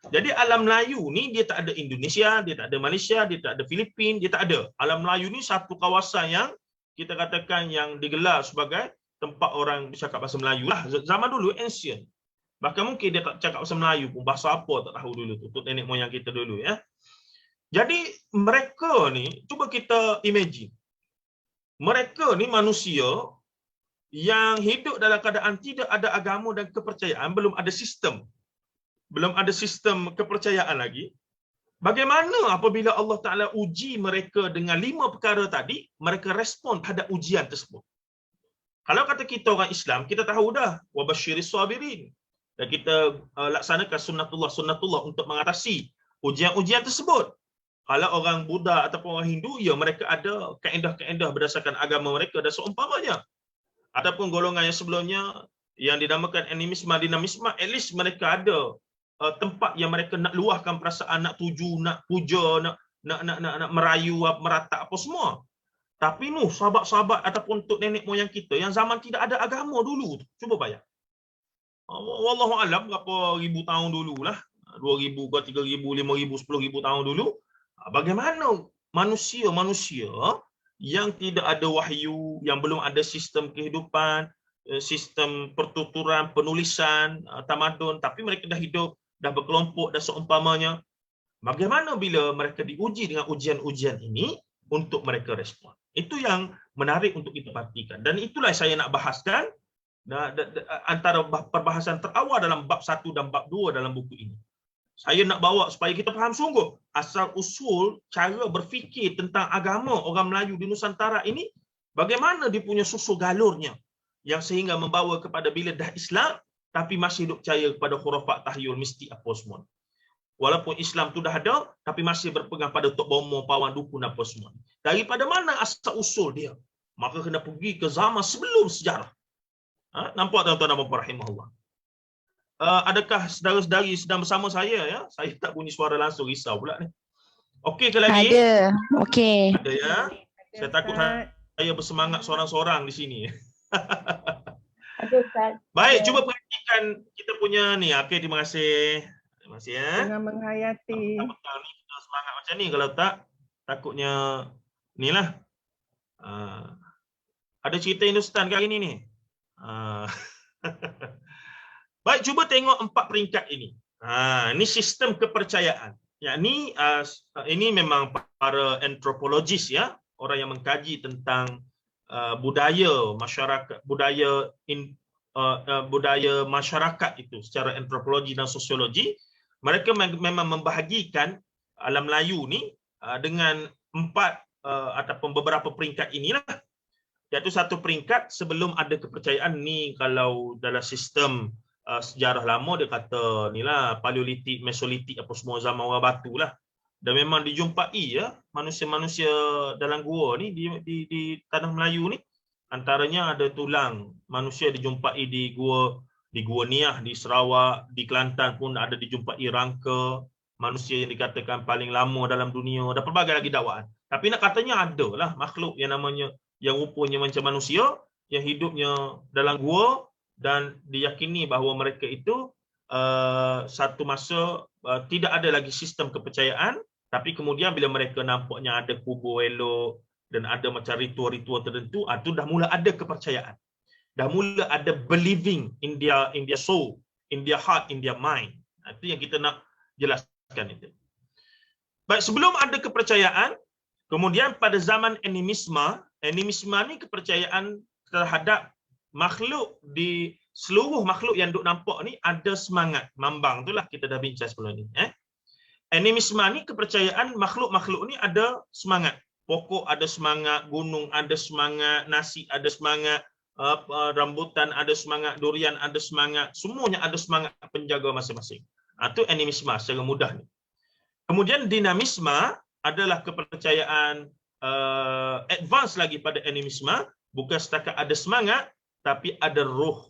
Jadi alam Melayu ni dia tak ada Indonesia, dia tak ada Malaysia, dia tak ada Filipin, dia tak ada. Alam Melayu ni satu kawasan yang kita katakan yang digelar sebagai tempat orang bercakap bahasa Melayu lah. Zaman dulu ancient. Bahkan mungkin dia tak cakap bahasa Melayu pun, bahasa apa tak tahu dulu tu, untuk nenek moyang kita dulu ya. Jadi mereka ni, cuba kita imagine. Mereka ni manusia yang hidup dalam keadaan tidak ada agama dan kepercayaan, belum ada sistem. Belum ada sistem kepercayaan lagi. Bagaimana apabila Allah Ta'ala uji mereka dengan 5 perkara tadi, mereka respon terhadap ujian tersebut. Kalau kata kita orang Islam, kita tahu dah, wabasyiris sabirin. Dan kita laksanakan sunnatullah untuk mengatasi ujian-ujian tersebut. Kalau orang Buddha ataupun orang Hindu, ya mereka ada kaedah-kaedah berdasarkan agama mereka dan seumpamanya. Ataupun golongan yang sebelumnya yang dinamakan animisme, dinamisme, at least mereka ada tempat yang mereka nak luahkan perasaan, nak tuju, nak puja, nak merayu, meratak apa semua. Tapi sahabat-sahabat ataupun tok nenek moyang kita yang zaman tidak ada agama dulu, cuba bayang. Wallahu alam berapa ribu tahun dululah, 2000 ke 3000, 5000, 10000 tahun dulu. Bagaimana manusia-manusia yang tidak ada wahyu, yang belum ada sistem kehidupan, sistem pertuturan, penulisan, tamadun, tapi mereka dah hidup, dah berkelompok dan seumpamanya. Bagaimana bila mereka diuji dengan ujian-ujian ini untuk mereka respon? Itu yang menarik untuk kita perhatikan. Dan itulah saya nak bahaskan antara perbahasan terawal dalam bab 1 dan bab 2 dalam buku ini. Saya nak bawa supaya kita faham sungguh asal usul cara berfikir tentang agama orang Melayu di Nusantara ini, bagaimana dia punya susul galurnya yang sehingga membawa kepada bila dah Islam tapi masih hidup percaya kepada khurafat tahyul mistik apa semua. Walaupun Islam tu dah ada tapi masih berpegang pada tok bomo, pawan dukun apa semua. Daripada mana asal usul dia? Maka kena pergi ke zaman sebelum sejarah. Nampak tuan-tuan dan puan-puan rahimahullah. Adakah saudara-saudari sedang bersama saya ya? Saya tak bunyi suara langsung, risau pula ni. Okey ke lagi? Ada. Okey. Ada ya. Saya takut saya bersemangat seorang-seorang di sini. Ada Ustaz. Baik, cuba perhatikan kita punya ni. Okey, terima kasih. Terima kasih ya. Tengah menghayati. Betul ni kita semangat macam ni, kalau tak takutnya inilah. Ada cerita Hindustan ke hari ni ni? Baik, cuba tengok 4 peringkat ini. Ini sistem kepercayaan. Yakni ini memang para antropologis ya, orang yang mengkaji tentang budaya masyarakat, budaya masyarakat itu secara antropologi dan sosiologi. Mereka memang membahagikan alam Melayu ni dengan 4 ataupun beberapa peringkat inilah. Iaitu satu peringkat sebelum ada kepercayaan ni, kalau dalam sistem sejarah lama dia kata inilah paleolitik, mesolitik apa semua, zaman orang batu lah. Dan memang dijumpai ya manusia-manusia dalam gua ni di tanah Melayu ni, antaranya ada tulang manusia dijumpai di Gua Niah di Sarawak, di Kelantan pun ada dijumpai rangka manusia yang dikatakan paling lama dalam dunia, dan pelbagai lagi dakwaan. Tapi nak katanya ada lah makhluk yang namanya yang rupanya macam manusia yang hidupnya dalam gua, dan diyakini bahawa mereka itu satu masa tidak ada lagi sistem kepercayaan, tapi kemudian bila mereka nampaknya ada kubur elok dan ada macam ritual-ritual tertentu, itu dah mula ada kepercayaan. Dah mula ada believing in their soul, in their heart, in their mind. Itu yang kita nak jelaskan itu. Baik, sebelum ada kepercayaan, kemudian pada zaman animisme ni kepercayaan terhadap makhluk, di seluruh makhluk yang duk nampak ni ada semangat. Mambang itulah kita dah bincang sebelum ni. Animisme ni kepercayaan makhluk-makhluk ni ada semangat. Pokok ada semangat, gunung ada semangat, nasi ada semangat, rambutan ada semangat, durian ada semangat, semuanya ada semangat penjaga masing-masing. Itu animisme secara mudah ni. Kemudian dinamisme adalah kepercayaan advance lagi pada animisme, bukan setakat ada semangat tapi ada roh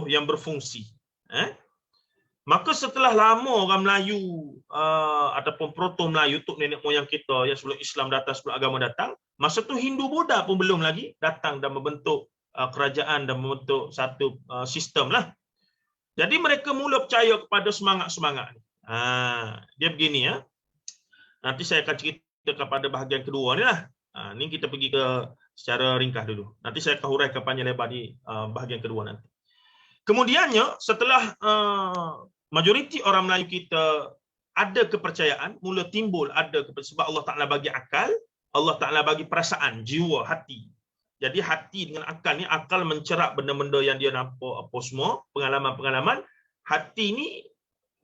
yang berfungsi. Maka setelah lama orang Melayu ataupun proto Melayu, tok nenek moyang kita yang sebelum Islam datang, sebelum agama datang, masa tu Hindu Buddha pun belum lagi datang dan membentuk kerajaan dan membentuk satu sistem lah. Jadi mereka mula percaya kepada semangat-semangat ni. Dia begini ya. Nanti saya akan cerita kepada bahagian kedua ni lah. Ni kita pergi ke secara ringkas dulu. Nanti saya akan huraikan panjang lebar di bahagian kedua nanti. Kemudiannya setelah majoriti orang Melayu kita ada kepercayaan, mula timbul ada sebab Allah Ta'ala bagi akal, Allah Ta'ala bagi perasaan, jiwa, hati. Jadi hati dengan akal ni, akal mencerap benda-benda yang dia nampak apa semua, pengalaman-pengalaman. Hati ni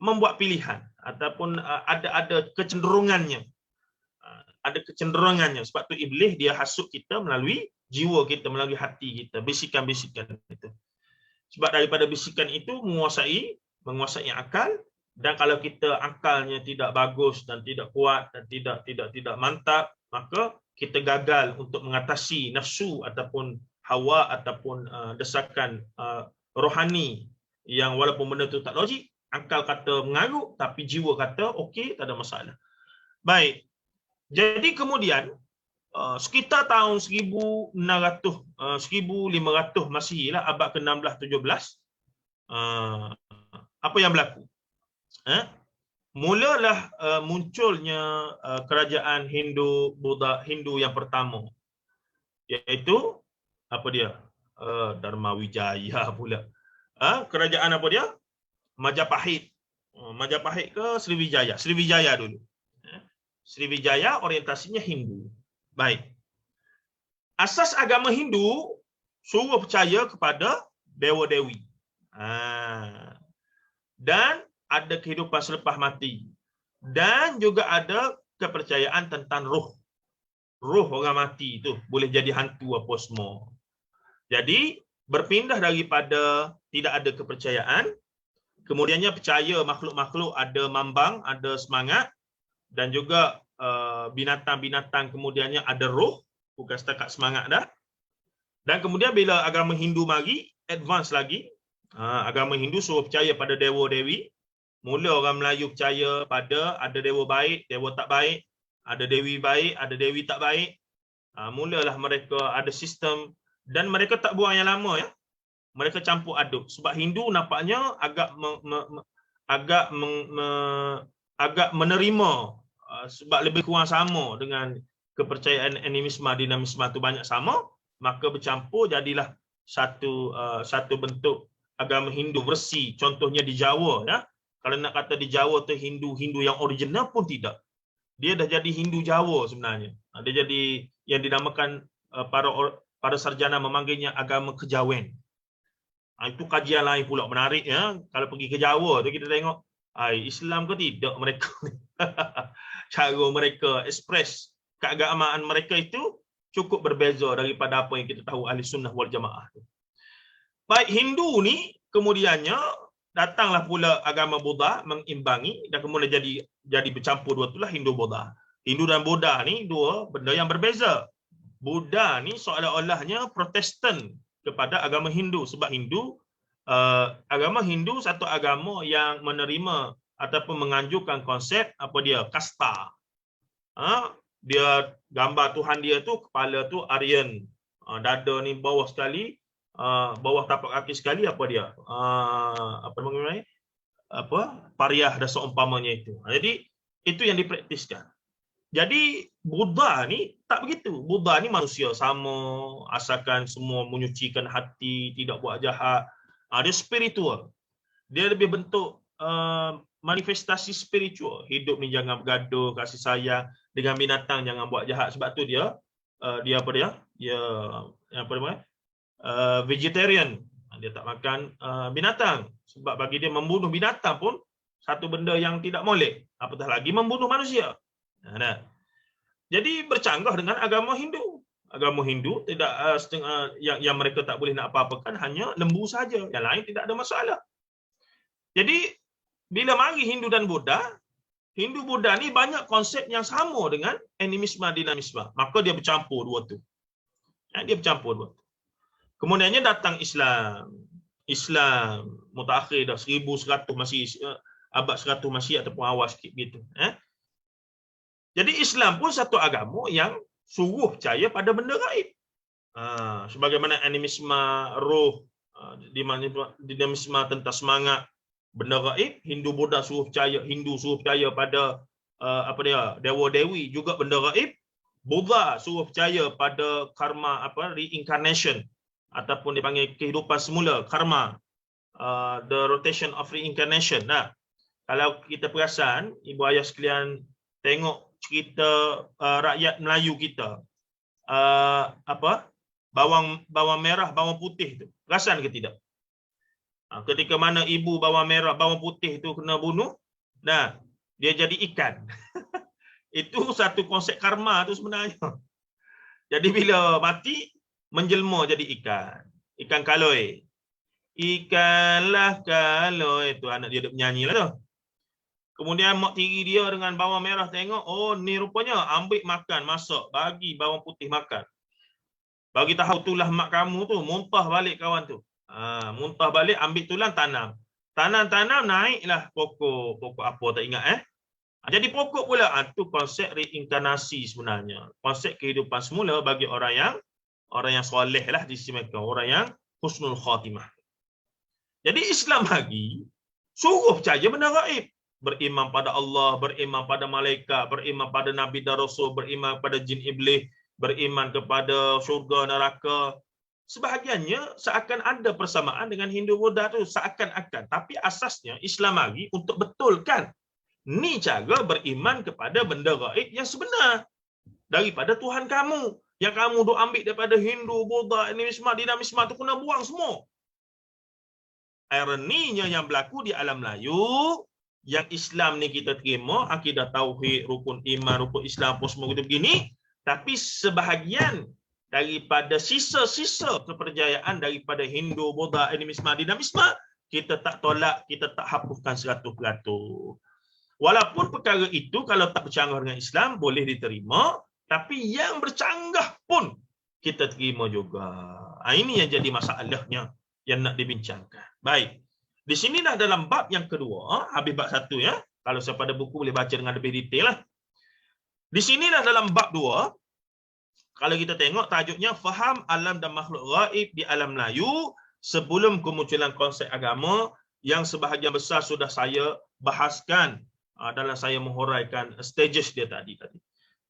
membuat pilihan ataupun ada kecenderungannya. Ada kecenderungannya. Sebab tu iblis dia hasut kita melalui jiwa kita, melalui hati kita, bisikan-bisikan itu. Sebab daripada bisikan itu menguasai akal, dan kalau kita akalnya tidak bagus dan tidak kuat dan tidak mantap, maka kita gagal untuk mengatasi nafsu ataupun hawa ataupun desakan rohani yang walaupun benda itu tak logik, akal kata mengarut tapi jiwa kata okey, tak ada masalah. Baik. Jadi kemudian sekitar tahun 1500 Masihi lah, abad ke-16 17, apa yang berlaku? Mulalah munculnya kerajaan Hindu Buddha Hindu yang pertama, iaitu apa dia? Dharmawijaya pula. Kerajaan apa dia? Majapahit. Majapahit ke Sriwijaya? Sriwijaya dulu. Sriwijaya orientasinya Hindu. Baik. Asas agama Hindu suruh percaya kepada dewa-dewi. Dan ada kehidupan selepas mati. Dan juga ada kepercayaan tentang roh. Roh orang mati itu boleh jadi hantu apa semua. Jadi berpindah daripada tidak ada kepercayaan, kemudiannya percaya makhluk-makhluk ada mambang, ada semangat, dan juga binatang-binatang kemudiannya ada roh, bukan setakat semangat dah. Dan kemudian bila agama Hindu mari, advance lagi, agama Hindu suruh percaya pada dewa-dewi. Mula orang Melayu percaya pada ada dewa baik, dewa tak baik, ada dewi baik, ada dewi tak baik. Mulalah mereka ada sistem, dan mereka tak buang yang lama ya. Mereka campur aduk. Sebab Hindu nampaknya agak menerima, sebab lebih kurang sama dengan kepercayaan animisme, dinamisme tu banyak sama, maka bercampur jadilah satu bentuk agama Hindu versi. Contohnya di Jawa ya. Kalau nak kata di Jawa tu Hindu yang original pun tidak. Dia dah jadi Hindu Jawa sebenarnya. Dia jadi yang dinamakan para sarjana memanggilnya agama kejawen. Itu kajian lain pula, menarik ya. Kalau pergi ke Jawa tu kita tengok Islam ke tidak mereka. Cara mereka express keagamaan mereka itu cukup berbeza daripada apa yang kita tahu ahli sunnah wal jamaah. Baik, Hindu ni kemudiannya datanglah pula agama Buddha mengimbangi, dan kemudian jadi bercampur dua itulah Hindu Buddha. Hindu dan Buddha ni dua benda yang berbeza. Buddha ni seolah-olahnya Protestan kepada agama Hindu, sebab agama Hindu satu agama yang menerima ataupun menganjurkan konsep apa dia? Kasta. Dia gambar Tuhan dia tu, kepala tu Aryan, dada ni bawah sekali, bawah tapak kaki sekali apa dia? Apa namanya? Pariah dan seumpamanya itu. Jadi itu yang dipraktiskan. Jadi Buddha ni tak begitu. Buddha ni manusia sama, asalkan semua menyucikan hati, tidak buat jahat. Dia spiritual. Dia lebih bentuk manifestasi spiritual. Hidup ni jangan bergaduh, kasih sayang, dengan binatang jangan buat jahat. Sebab tu dia vegetarian. Dia tak makan binatang. Sebab bagi dia membunuh binatang pun satu benda yang tidak molek. Apatah lagi membunuh manusia. Jadi bercanggah dengan agama Hindu. Agama Hindu tidak yang mereka tak boleh nak apa-apakan hanya lembu saja. Yang lain tidak ada masalah. Jadi bila mari Hindu dan Buddha, Hindu Buddha ni banyak konsep yang sama dengan animisme dinamisme. Maka dia bercampur dua tu. Dia bercampur dua tu. Kemudiannya datang Islam. Islam mutakhir dah 1100 masih abad 100 masih ataupun awal sikit gitu. Jadi Islam pun satu agama yang suruh percaya pada benda gaib. Sebagaimana animisme roh, dinamisme tentang semangat, benda gaib, Hindu Buddha suruh percaya pada dewa dewi juga benda gaib. Buddha suruh percaya pada karma reincarnation ataupun dipanggil kehidupan semula, karma, the rotation of reincarnation. Nah, kalau kita perasan, ibu ayah sekalian tengok cerita rakyat Melayu kita, bawang merah, bawang putih tu, perasan ke tidak? Ketika mana ibu bawang merah, bawang putih tu kena bunuh, nah, dia jadi ikan. Itu satu konsep karma tu sebenarnya. Jadi bila mati, menjelma jadi ikan. Ikan kaloi. Ikanlah kaloi. Itu anak dia menyanyi lah tu. Kemudian mak tiri dia dengan bawang merah tengok, oh ni rupanya ambil makan, masak, bagi bawang putih makan. Bagi tahu itulah mak kamu tu, muntah balik kawan tu. Muntah balik, ambil tulang, tanam. Tanam, naiklah pokok apa tak ingat Jadi pokok pula, itu konsep reinkarnasi sebenarnya. Konsep kehidupan semula bagi orang yang soleh lah di sisi mereka, orang yang husnul khatimah. Jadi Islam lagi suruh percaya benda gaib. Beriman pada Allah, beriman pada malaikat, beriman pada nabi dan rasul, beriman pada jin iblis, beriman kepada syurga neraka. Sebahagiannya seakan ada persamaan dengan Hindu Buddha tu, seakan-akan. Tapi asasnya Islam lagi untuk betulkan. Ni cara beriman kepada benda gaib yang sebenar daripada Tuhan kamu. Yang kamu duk ambil daripada Hindu, Buddha, animisme, dinamisme tu kena buang semua. Ironinya yang berlaku di alam Melayu, yang Islam ni kita terima, akidah tauhid, rukun iman, rukun Islam pun semua gitu begini, tapi sebahagian daripada sisa-sisa kepercayaan daripada Hindu, Buddha, animisme, dinamisme, kita tak tolak, kita tak hapuskan 100%. Walaupun perkara itu kalau tak bercanggah dengan Islam boleh diterima, tapi yang bercanggah pun kita terima juga. Ini yang jadi masalahnya yang nak dibincangkan. Baik. Di sini dah dalam bab yang kedua, habis bab 1 ya. Kalau siapa ada buku boleh baca dengan lebih detail lah. Di sini dah dalam bab 2, kalau kita tengok tajuknya faham alam dan makhluk gaib di alam Melayu sebelum kemunculan konsep agama yang sebahagian besar sudah saya bahaskan dalam saya menghuraikan stages dia tadi.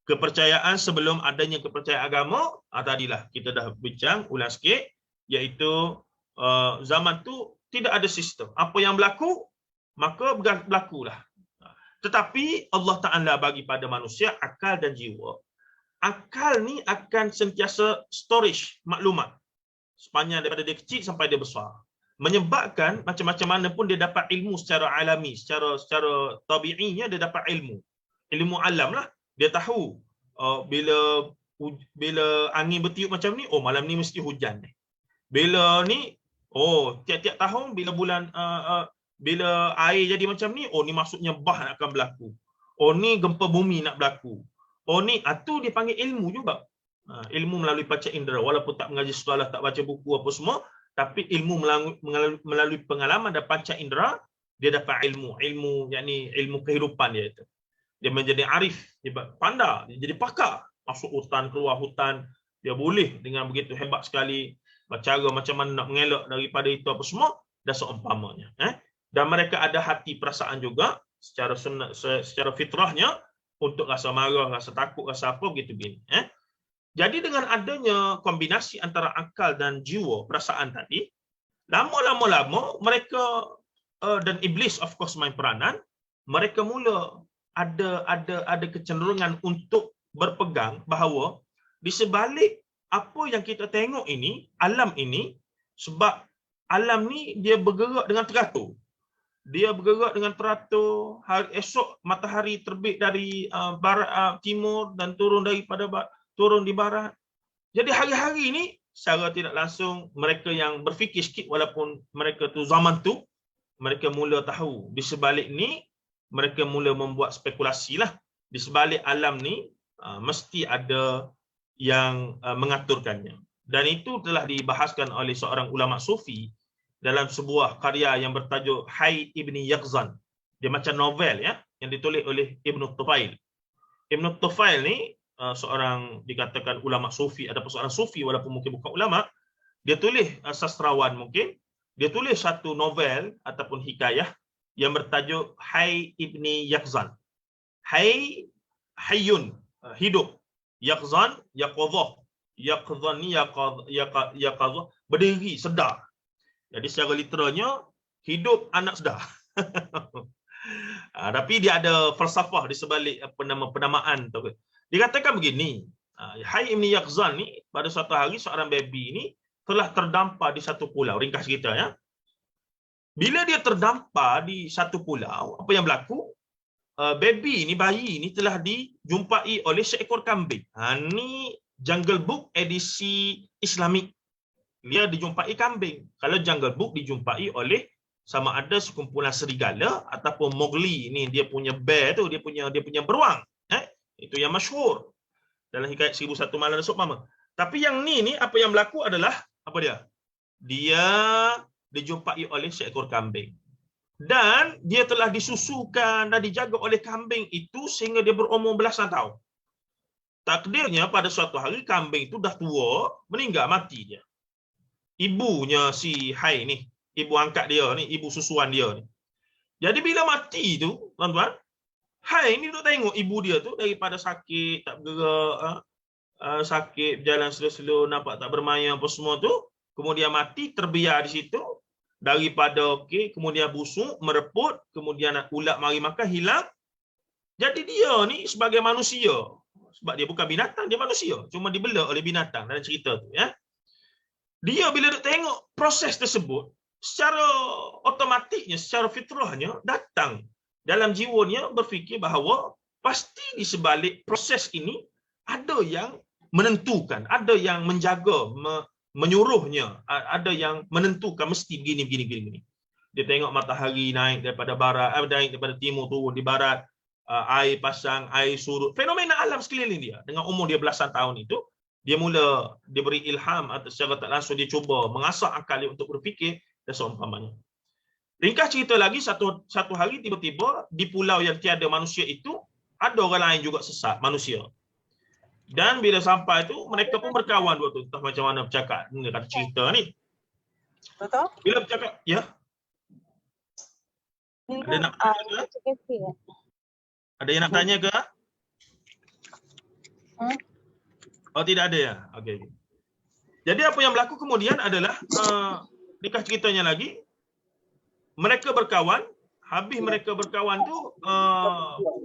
Kepercayaan sebelum adanya kepercayaan agama, tadilah kita dah bincang ulang sikit, iaitu zaman tu tidak ada sistem. Apa yang berlaku, maka berlakulah. Tetapi Allah Ta'ala bagi pada manusia akal dan jiwa. Akal ni akan sentiasa storage maklumat sepanjang daripada dia kecil sampai dia besar. Menyebabkan macam-macam mana pun dia dapat ilmu secara alami, secara tabi'inya dia dapat ilmu alam lah. Dia tahu bila angin bertiup macam ni, oh malam ni mesti hujan ni. Bila ni, oh tiap-tiap tahun bila bulan bila air jadi macam ni, oh ni maksudnya bah akan berlaku. Oh ni gempa bumi nak berlaku. Oh ni, tu dia panggil ilmu juga. Ilmu melalui panca indera, walaupun tak mengaji sekolah, tak baca buku apa semua, tapi ilmu melalui pengalaman dan panca indera, dia dapat ilmu, yakni ilmu kehidupan dia itu. Dia menjadi arif, dia pandai, dia jadi pakar. Masuk hutan, keluar hutan, dia boleh dengan begitu hebat sekali cara macam mana nak mengelak daripada itu apa semua, dan seumpamanya. Dan mereka ada hati perasaan juga secara fitrahnya untuk rasa marah, rasa takut, rasa apa begitu begini. Jadi dengan adanya kombinasi antara akal dan jiwa, perasaan tadi, lama-lama mereka dan iblis of course main peranan, mereka mula ada kecenderungan untuk berpegang bahawa di sebalik apa yang kita tengok ini, alam ini, sebab alam ni dia bergerak dengan teratur. Dia bergerak dengan teratur. Esok matahari terbit dari barat timur dan turun di barat. Jadi hari-hari ni secara tidak langsung mereka yang berfikir sikit, walaupun mereka tu zaman tu, mereka mula tahu di sebalik ni mereka mula membuat spekulasi lah. Di sebalik alam ni mesti ada yang mengaturkannya. Dan itu telah dibahaskan oleh seorang ulama sufi dalam sebuah karya yang bertajuk Hai Ibni Yaqzan. Dia macam novel ya, yang ditulis oleh Ibnu Tufail. Ibnu Tufail ni seorang dikatakan ulama sufi ataupun seorang sufi walaupun mungkin bukan ulama. Dia tulis sastrawan mungkin. Dia tulis satu novel ataupun hikayah yang bertajuk Hai Ibni Yaqzan. Hai, hayyun, hidup. Yaqzan, yaqadhah. Yaqzan ni yaqadhah, berdiri, sedar. Jadi secara literalnya, hidup anak sedar. Tapi dia ada falsafah di sebalik penamaan tu. Dia katakan begini, Hai Ibni Yaqzan ni pada suatu hari seorang baby ni telah terdampar di satu pulau. Ringkas cerita ya. Bila dia terdampar di satu pulau, apa yang berlaku? Baby ni, bayi ni telah dijumpai oleh seekor kambing. Ni Jungle Book edisi Islamik. Dia dijumpai kambing. Kalau Jungle Book dijumpai oleh sama ada sekumpulan serigala ataupun Mowgli ni, dia punya bear tu, dia punya beruang. Itu yang masyhur dalam hikayat 1001 Malam dan Seumpama. Tapi yang ni apa yang berlaku adalah apa dia? Dia dijumpai oleh seekor kambing. Dan dia telah disusukan dan dijaga oleh kambing itu sehingga dia berumur belasan tahun. Takdirnya pada suatu hari kambing itu dah tua, meninggal, mati dia. Ibunya si Hai ni, ibu angkat dia ni, ibu susuan dia ni. Jadi bila mati tu, tuan-tuan, Hai ni duduk tengok ibu dia tu daripada sakit, tak bergerak, sakit, berjalan slow-slow, nampak tak bermaya apa semua tu, kemudian mati, terbiar di situ, daripada kemudian busuk, mereput, kemudian ulat mari makan, hilang. Jadi dia ni sebagai manusia, sebab dia bukan binatang, dia manusia, cuma dibela oleh binatang dalam cerita tu ya. Dia bila dia tengok proses tersebut, secara otomatiknya, secara fitrahnya datang dalam jiwanya berfikir bahawa pasti di sebalik proses ini ada yang menentukan, ada yang menjaga, menyuruhnya, ada yang menentukan mesti begini. Dia tengok matahari naik daripada barat, naik daripada timur, turun di barat, air pasang, air surut, fenomena alam sekeliling dia. Dengan umur dia belasan tahun itu, dia mula diberi ilham atau secara tak langsung dia cuba mengasah akal dia untuk berfikir dan seumpamanya. Ringkas cerita lagi, satu hari tiba-tiba di pulau yang tiada manusia itu ada orang lain juga sesat, manusia. Dan bila sampai tu mereka pun berkawan dua tu, entah macam mana bercakap. Dia kata cerita ni. Betul? Bila bercakap, ya. Ada nak tanya ke? Ada yang nak tanya ke? Oh, tidak ada ya. Okey. Jadi apa yang berlaku kemudian adalah ringkas ceritanya lagi, mereka berkawan. Habis mereka berkawan tu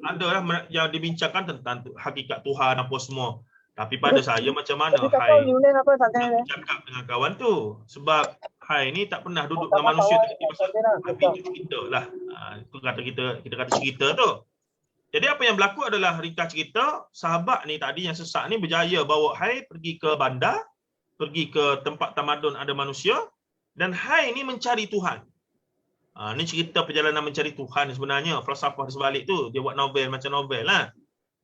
adalah yang dibincangkan tentang hakikat Tuhan apa semua. Tapi pada saya macam mana Hai nak cakap dengan kawan tu, sebab Hai ni tak pernah duduk dengan manusia tu, pasal habis tu cerita lah. Itu kata kita kata cerita tu. Jadi apa yang berlaku adalah ringkas cerita, sahabat ni tadi yang sesak ni berjaya bawa Hai pergi ke bandar, pergi ke tempat tamadun ada manusia, dan Hai ni mencari Tuhan. Ni cerita perjalanan mencari Tuhan sebenarnya, falsafah di sebalik tu. Dia buat novel macam novel lah.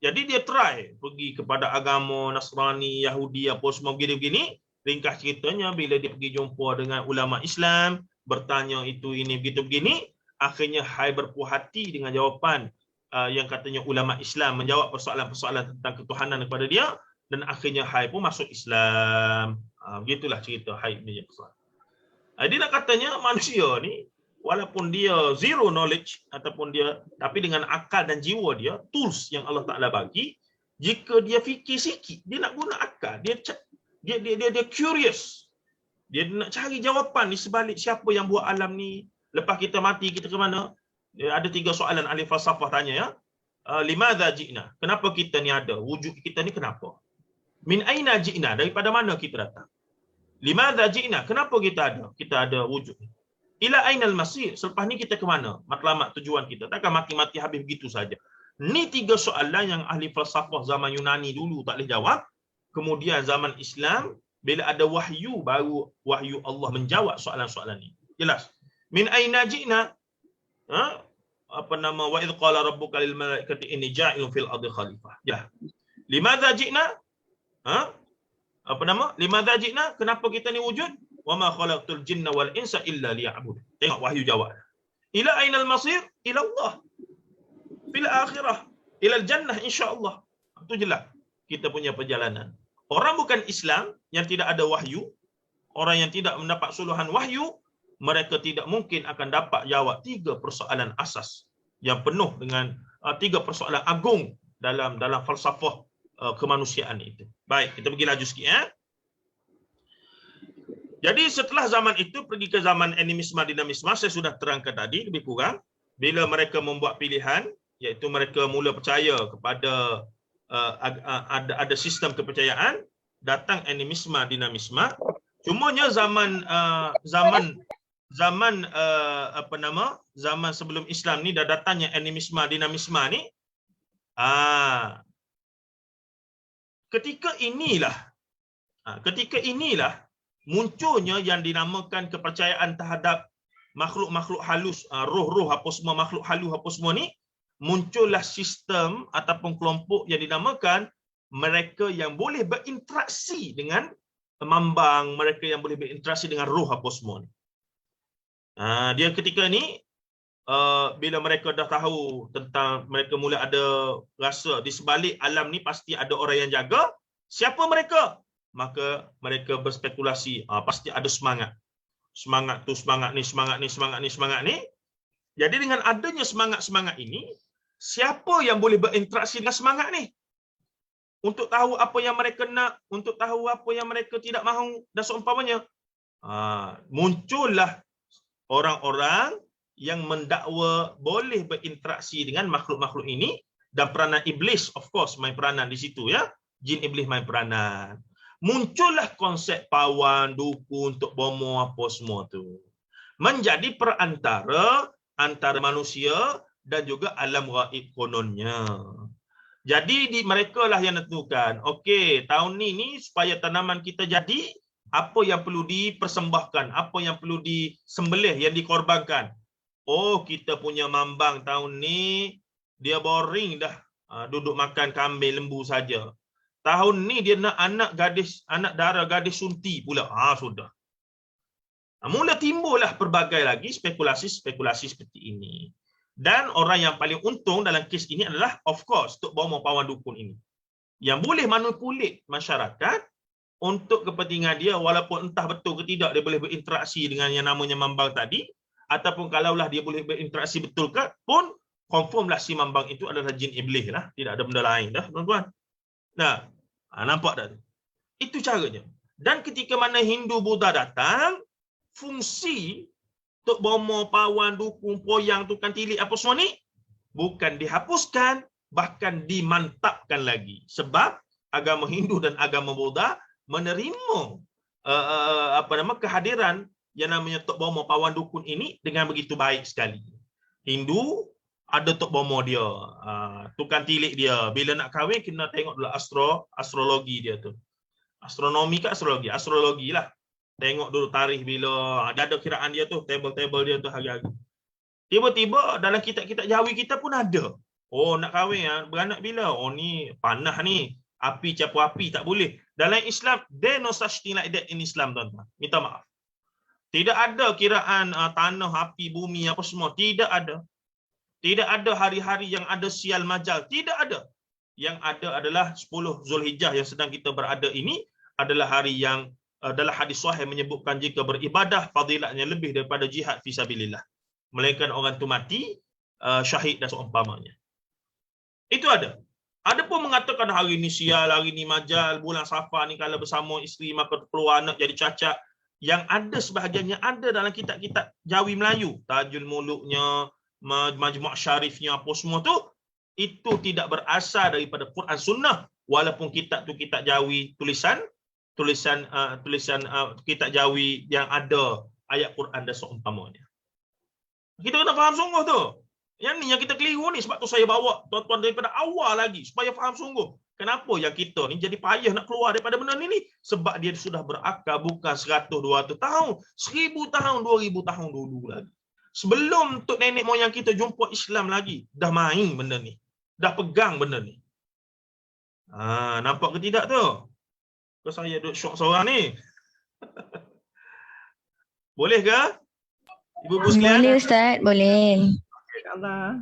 Jadi dia try pergi kepada agama Nasrani, Yahudi apa semua begini-begini. Ringkas ceritanya bila dia pergi jumpa dengan ulama Islam, bertanya itu ini begitu begini, akhirnya Hai berpuas hati dengan jawapan yang katanya ulama Islam menjawab persoalan-persoalan tentang ketuhanan kepada dia, dan akhirnya Hai pun masuk Islam. Begitulah cerita Hai bin Yaqzan. Dia nak katanya manusia ni walaupun dia zero knowledge ataupun dia, tapi dengan akal dan jiwa dia, tools yang Allah Taala bagi, jika dia fikir sikit, dia nak guna akal, dia curious, dia nak cari jawapan di sebalik siapa yang buat alam ni, lepas kita mati kita ke mana. Ada 3 soalan ahli falsafah tanya ya. Limadza ji'na? Kenapa kita ni ada? Wujud kita ni kenapa? Min aina ji'na? Daripada mana kita datang? Limadza ji'na? Kenapa kita ada? Kita ada wujud ni. Ila ainal masir? Selepas ni kita ke mana? Matlamat tujuan kita. Takkan mati-mati habis begitu saja. Ni 3 soalan yang ahli falsafah zaman Yunani dulu tak boleh jawab. Kemudian zaman Islam, bila ada wahyu, baru wahyu Allah menjawab soalan-soalan ni. Jelas? Min aina ji'na? wa idh qala rabbuka lil malaikati inni ja'ilun fil ardi khalifah. Ya. Limadza ji'na? Limadza ji'na? Kenapa kita ni wujud? Wa ma khalaqtul jinna wal insa illa liya'bud. Tengok wahyu jawab. Ila ainal masir? Ila Allah. Fil akhirah ila jannah insya-Allah. Itu jelas kita punya perjalanan. Orang bukan Islam yang tidak ada wahyu, orang yang tidak mendapat suluhan wahyu, mereka tidak mungkin akan dapat jawab 3 persoalan asas yang penuh dengan 3 persoalan agung dalam falsafah kemanusiaan itu. Baik, kita pergi laju sikit ya. Jadi setelah zaman itu pergi ke zaman animisme dinamisme, saya sudah terangkan tadi lebih kurang, bila mereka membuat pilihan, iaitu mereka mula percaya kepada ada sistem kepercayaan, datang animisme dinamisme. Cumanya zaman sebelum Islam ni dah datangnya animisme dinamisme ni. Ketika inilah munculnya yang dinamakan kepercayaan terhadap makhluk-makhluk halus, roh-roh apa semua, makhluk halus apa semua ni, muncullah sistem ataupun kelompok yang dinamakan mereka yang boleh berinteraksi dengan mambang, mereka yang boleh berinteraksi dengan roh apa semua ni. Dia ketika ni bila mereka dah tahu tentang, mereka mula ada rasa di sebalik alam ni pasti ada orang yang jaga. Siapa mereka? Maka mereka berspekulasi, pasti ada semangat. Semangat tu, semangat ni. Jadi dengan adanya semangat-semangat ini, siapa yang boleh berinteraksi dengan semangat ni? Untuk tahu apa yang mereka nak, untuk tahu apa yang mereka tidak mahu dan seumpamanya. Muncullah orang-orang yang mendakwa boleh berinteraksi dengan makhluk-makhluk ini, dan peranan iblis of course main peranan di situ ya. Jin iblis main peranan. Muncullah konsep pawan, dukun, untuk bomo apa semua tu. Menjadi perantara antara manusia dan juga alam gaib kononnya. Jadi mereka lah yang tentukan, okey, tahun ni supaya tanaman kita jadi, apa yang perlu dipersembahkan, apa yang perlu disembelih, yang dikorbankan. Oh, kita punya mambang tahun ni dia boring dah, duduk makan kambing lembu saja. Tahun ni dia nak anak dara gadis sunti pula. Sudah. Mula timbullah pelbagai lagi spekulasi seperti ini. Dan orang yang paling untung dalam kes ini adalah of course Tok Bomo Pawan Dukun ini, yang boleh manipulit masyarakat untuk kepentingan dia, walaupun entah betul ke tidak dia boleh berinteraksi dengan yang namanya mambang tadi, ataupun kalaulah dia boleh berinteraksi betul ke pun, confirmlah si mambang itu adalah jin iblis lah, tidak ada benda lain dah tuan-tuan. Nah, nampak tak tu? Itu caranya. Dan ketika mana Hindu Buddha datang, fungsi Tok Bomo, Pawan, Dukun, Poyang, Tukang Tilik apa semua ni bukan dihapuskan, bahkan dimantapkan lagi. Sebab agama Hindu dan agama Buddha menerima kehadiran yang namanya Tok Bomo, Pawan, Dukun ini dengan begitu baik sekali. Hindu ada Tok Bomo dia, Tukang Tilik dia. Bila nak kahwin kena tengok dulu astrologi dia tu. Astronomi ke astrologi? Astrologi lah. Tengok dulu tarikh bila ada kiraan dia tu, table dia tu hari-hari. Tiba-tiba dalam kitab-kitab Jawi kita pun ada. Oh, nak kahwin beranak bila? Oh, ni panah ni. Api capu api tak boleh. Dalam Islam, there no such thing like that in Islam, tuan-tuan. Minta maaf. Tidak ada kiraan tanah, api, bumi apa semua. Tidak ada. Tidak ada hari-hari yang ada sial majal. Tidak ada. Yang ada adalah 10 Zulhijjah yang sedang kita berada ini adalah hari yang dalam hadis sahih menyebutkan jika beribadah fadilatnya lebih daripada jihad fisabilillah. Melainkan orang tu mati syahid dan seumpamanya. Itu ada. Ada pun mengatakan hari ni sial, hari ni majal, bulan Safar ni kalau bersama isteri maka keluar anak jadi cacat. Yang ada sebahagiannya ada dalam kitab-kitab Jawi Melayu. Tajul Muluknya, Majmu' Syarifnya apa semua tu, itu tidak berasal daripada Quran Sunnah, walaupun kitab tu kitab Jawi, tulisan kitab Jawi yang ada ayat Quran dan seumpamanya. Kita kena faham sungguh tu. Yang ni yang kita keliru ni, sebab tu saya bawa tuan-tuan daripada awal lagi supaya faham sungguh. Kenapa yang kita ni jadi payah nak keluar daripada benda ni? Sebab dia sudah berakar bukan 100-200 tahun, 1000 tahun, 2000 tahun dulu lagi. Sebelum tok nenek moyang kita jumpa Islam lagi, dah main benda ni. Dah pegang benda ni. Nampak ke tidak tu? Ke saya duduk syok seorang ni? Boleh ke? Ibu-ibu sekalian? Boleh Ustaz, boleh. Allah.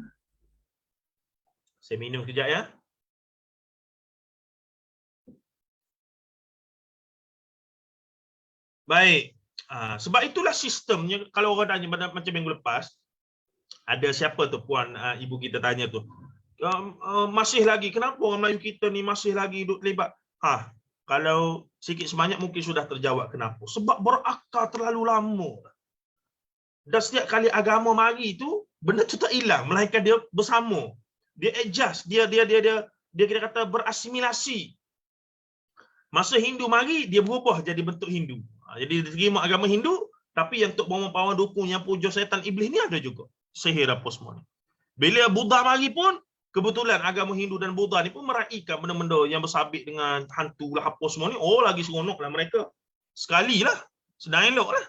Saya minum kejap ya. Baik. Sebab itulah sistemnya. Kalau orang tanya macam minggu lepas, ada siapa tu puan ibu kita tanya tu, masih lagi, kenapa orang Melayu kita ni masih lagi duduk terlibat? Kalau sikit sebanyak mungkin sudah terjawab kenapa. Sebab berakar terlalu lama. Dan setiap kali agama mari tu, benda tu tak hilang, melainkan dia bersama. Dia adjust, dia kita kata berasimilasi. Masa Hindu mari, dia berubah jadi bentuk Hindu. Jadi dia terima agama Hindu, tapi yang untuk pawan dukun, yang puja setan iblis ni ada juga. Sihir apa semua ni. Bila Buddha mari pun, kebetulan agama Hindu dan Buddha ni pun meraihkan benda-benda yang bersabit dengan hantu lah apa semua ni. Oh, lagi seronok lah mereka. Sekali lah. Sedang elok lah.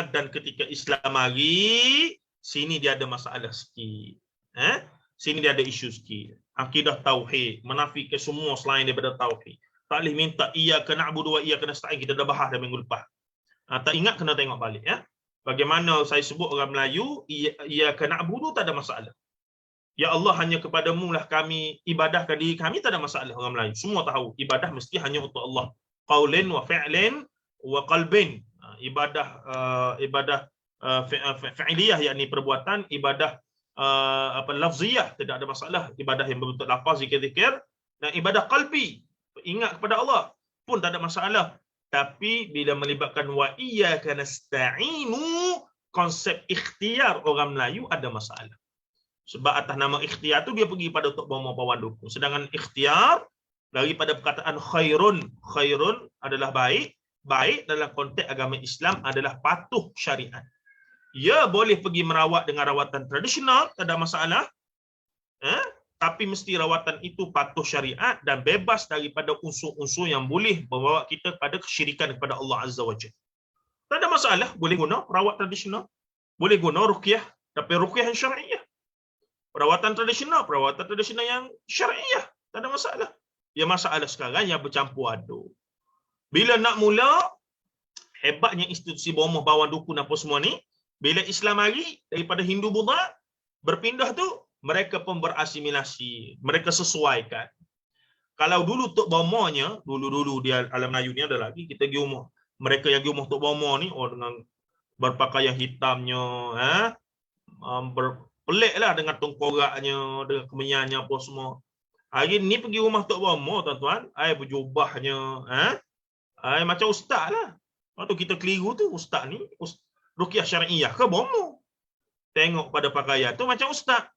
Dan ketika Islam mari, sini dia ada masalah sikit. Sini dia ada isu sikit. Akidah tauhid, menafikan semua selain daripada tauhid. Tak boleh minta iyyaka na'budu wa iyyaka nasta'in, kita dah bahas dah minggu lepas. Tak ingat kena tengok balik ya. Bagaimana saya sebut orang Melayu, iyyaka na'budu tak ada masalah. Ya Allah, hanya kepadamu lah kami ibadahkan diri kami, tak ada masalah orang Melayu. Semua tahu ibadah mesti hanya untuk Allah. Qaulin wa fi'lin wa qalbin. Ibadah fi'liyah, yakni perbuatan, ibadah lafziyah, tidak ada masalah. Ibadah yang berbentuk lafaz, zikir-zikir, dan ibadah qalbi, ingat kepada Allah pun tak ada masalah. Tapi bila melibatkan wa iyyaka nasta'inu, konsep ikhtiar orang Melayu ada masalah. Sebab atas nama ikhtiar tu dia pergi pada tok pawan dukun. Sedangkan ikhtiar daripada perkataan khairun, khairun adalah baik, baik dalam konteks agama Islam adalah patuh syariat. Ya, boleh pergi merawat dengan rawatan tradisional, tak ada masalah. Tapi mesti rawatan itu patuh syariat dan bebas daripada unsur-unsur yang boleh membawa kita pada kesyirikan kepada Allah Azza wa Jalla. Tak ada masalah, boleh guna rawat tradisional, boleh guna ruqyah, tapi ruqyah yang syar'iyah. Perawatan tradisional yang syar'iyah, tak ada masalah. Ya, masalah sekarang yang bercampur aduk. Bila nak mula, hebatnya institusi bomoh bawan dukun apa semua ni, bila Islam mari daripada Hindu Buddha berpindah tu, mereka pun berasimilasi, mereka sesuaikan. Kalau dulu Tok Bomohnya, dulu dia alam Melayu ni ada lagi, kita pergi rumah, mereka yang pergi rumah Tok Bomoh ni, dengan berpakaian hitamnya, peliklah dengan tengkoraknya, dengan kemenyannya apa semua. Hari ni pergi rumah Tok Bomoh, tuan-tuan, berjubahnya, macam ustaz lah. Waktu kita keliru tu, ustaz ni, ruqyah syariah ke bomoh? Tengok pada pakaian tu macam ustaz.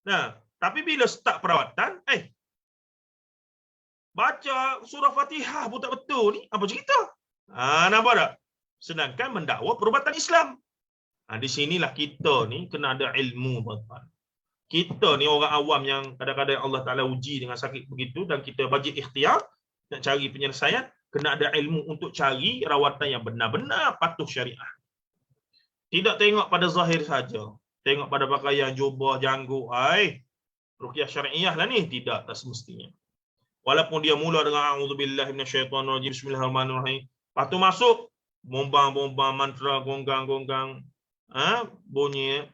Nah, tapi bila start perawatan, baca surah Fatihah pun tak betul ni, apa cerita? Nampak tak? Sedangkan mendakwa perubatan Islam. Di sinilah kita ni kena ada ilmu, tuan-tuan. Kita ni orang awam yang kadang-kadang Allah Ta'ala uji dengan sakit begitu, dan kita bagi ikhtiar nak cari penyelesaian, kena ada ilmu untuk cari rawatan yang benar-benar patuh syariah. Tidak tengok pada zahir saja. Tengok pada pakaian, jubah, janggut, ruqyah syariah lah ni. Tidak, tak semestinya. Walaupun dia mula dengan a'udzubillahi minasyaitonirrajim, bismillahirrahmanirrahim. Lepas tu masuk, bombang-bombang, mantra, gonggang-gonggang, bunyi,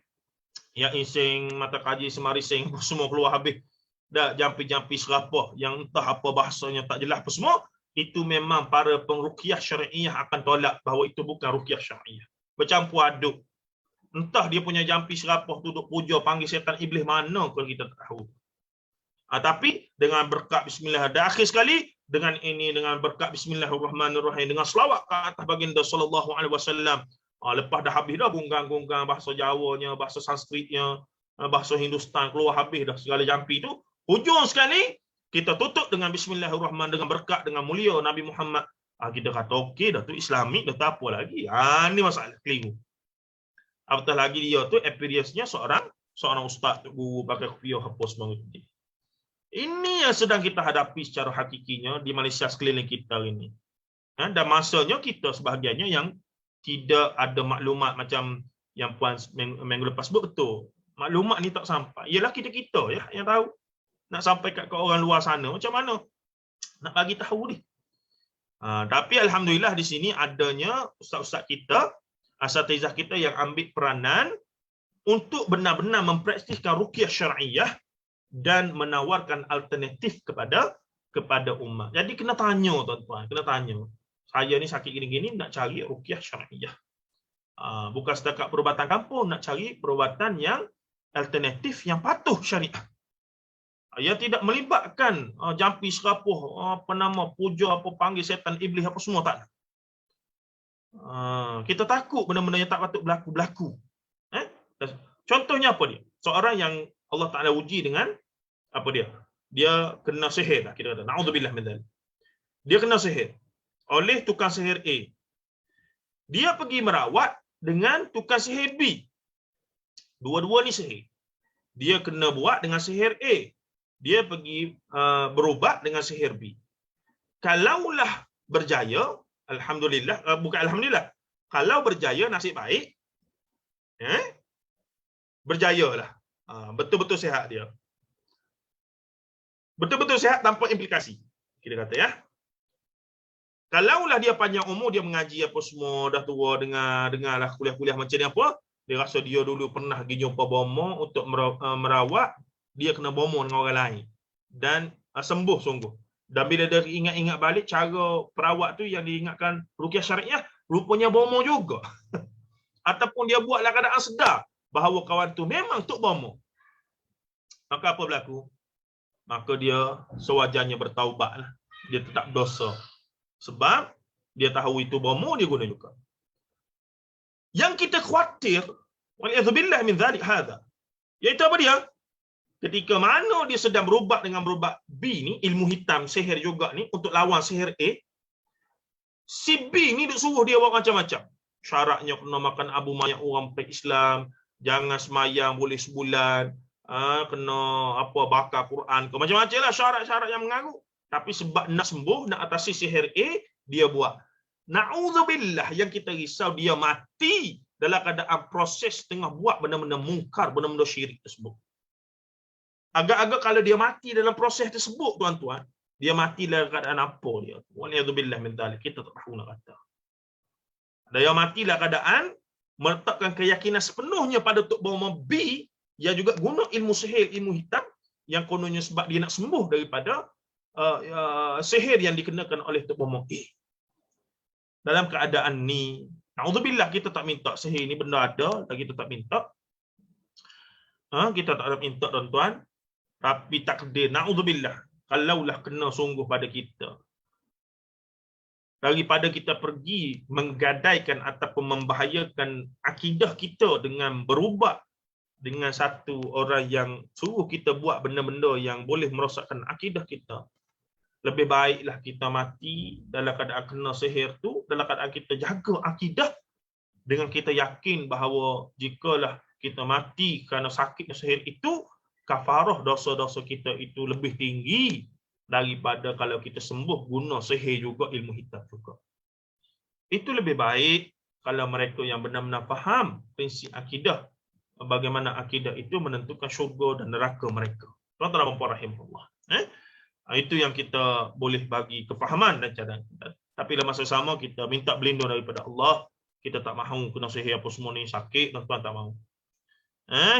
ya insing, mata kaji, semarising, semua keluar habis. Dah jampi-jampi serapah, yang entah apa bahasanya tak jelas apa semua, itu memang para pengruqyah syariah akan tolak bahawa itu bukan ruqyah syariah. Bercampur aduk. Entah dia punya jampi serapah tu duk puja panggil setan iblis mana kalau kita tak tahu. Tapi dengan berkat bismillah, dan akhir sekali dengan berkat bismillahirrahmanirrahim, dengan selawat ke atas baginda sallallahu alaihi wasallam. Lepas dah habis dah gonggang-gonggang bahasa Jawanya, bahasa Sanskritnya, bahasa Hindustan, keluar habis dah segala jampi tu. Hujung sekali kita tutup dengan bismillahirrahmanirrahim, dengan berkat, dengan mulia Nabi Muhammad. Kita kata okey dah tu Islamik, dah tak apa lagi. Ni masalah keliru. Apatah lagi dia tu appearance-nya seorang ustaz, guru pakai kopiah apa semua itu. Ini yang sedang kita hadapi secara hakikinya di Malaysia sekeliling kita ini. Dan masanya kita sebahagiannya yang tidak ada maklumat macam yang puan minggu lepas sebut betul. Maklumat ni tak sampai. Ialah kita-kita ya yang tahu. Nak sampai kat orang luar sana macam mana? Nak bagi tahu ni. Tapi alhamdulillah di sini adanya ustaz-ustaz kita, asatizah kita yang ambil peranan untuk benar-benar mempraktiskan ruqyah syar'iyah dan menawarkan alternatif kepada umat. Jadi kena tanya tuan-tuan, kena tanya. Saya ni sakit gini-gini nak cari ruqyah syar'iyah. Bukan setakat perubatan kampung, nak cari perubatan yang alternatif yang patuh syariah. Yang tidak melibatkan jampi serapuh, puja, panggil setan, iblis apa semua tak. Kita takut benda-benda yang tak patut berlaku. Contohnya apa dia? Seorang yang Allah Ta'ala uji dengan apa dia? Dia kena sihir lah, kita kata. Na'udzubillah min dzalik. Dia kena sihir oleh tukang sihir A. Dia pergi merawat dengan tukang sihir B. Dua-dua ni sihir. Dia kena buat dengan sihir A. Dia pergi berubat dengan sihir B. Kalaulah berjaya, alhamdulillah, bukan alhamdulillah. Kalau berjaya nasib baik, berjayalah. Betul-betul sihat dia. Betul-betul sihat tanpa implikasi. Kita kata ya. Kalaulah dia panjang umur, dia mengaji apa semua, dah tua, dengarlah kuliah-kuliah macam ni apa, dia rasa dia dulu pernah pergi jumpa bomo untuk merawat, dia kena bomo dengan orang lain. Dan sembuh sungguh. Dan bila dia ingat-ingat balik cara perawat tu yang diingatkan ruqyah syariah, rupanya bomo juga. Ataupun dia buatlah keadaan sedar bahawa kawan tu memang tok bomo. Maka apa berlaku? Maka dia sewajarnya bertaubatlah. Dia tetap dosa. Sebab dia tahu itu bomo, dia guna juga. Yang kita khawatir, waliyadzubillah min dzalik hadza, iaitu apa dia? Ketika mana dia sedang berubat dengan berubat B ni, ilmu hitam, sihir juga ni, untuk lawan sihir A, si B ni duk suruh dia buat macam-macam. Syaratnya kena makan abu mayat orang Islam, jangan semayang boleh sebulan, kena bakar Quran, macam-macam lah syarat-syarat yang mengaruh. Tapi sebab nak sembuh, nak atasi sihir A, dia buat. Na'udzubillah, yang kita risau dia mati dalam keadaan proses tengah buat benda-benda mungkar, benda-benda syirik tersebut. Agak-agak kalau dia mati dalam proses tersebut, tuan-tuan, dia mati dalam keadaan apa dia? Waliyadzubillah min dzalik, kita tak tahu nak kata. Ada yang mati dalam keadaan meletakkan keyakinan sepenuhnya pada Tok Bomo B, yang juga guna ilmu sihir, ilmu hitam, yang kononnya sebab dia nak sembuh daripada sihir yang dikenakan oleh Tok Bomo A. Dalam keadaan ni, na'udzubillah, kita tak minta sihir ni benda ada, dan kita tak minta. Kita tak ada minta, tuan-tuan. Tapi takdir, na'udzubillah, kalaulah kena sungguh pada kita, daripada kita pergi menggadaikan ataupun membahayakan akidah kita dengan berubat dengan satu orang yang suruh kita buat benda-benda yang boleh merosakkan akidah kita, lebih baiklah kita mati dalam keadaan kena sihir tu, dalam keadaan kita jaga akidah dengan kita yakin bahawa jikalah kita mati kerana sakitnya sihir itu, kafarah dosa-dosa kita itu lebih tinggi daripada kalau kita sembuh guna sihir juga, ilmu hitam juga. Itu lebih baik kalau mereka yang benar-benar faham prinsip akidah, bagaimana akidah itu menentukan syurga dan neraka mereka. Tuan-tuan dan puan rahimahullah. Itu yang kita boleh bagi kefahaman dan cadangan. Tapi dalam masa sama kita minta berlindung daripada Allah. Kita tak mahu kena sihir apa semua ni, sakit, tuan-tuan tak mahu.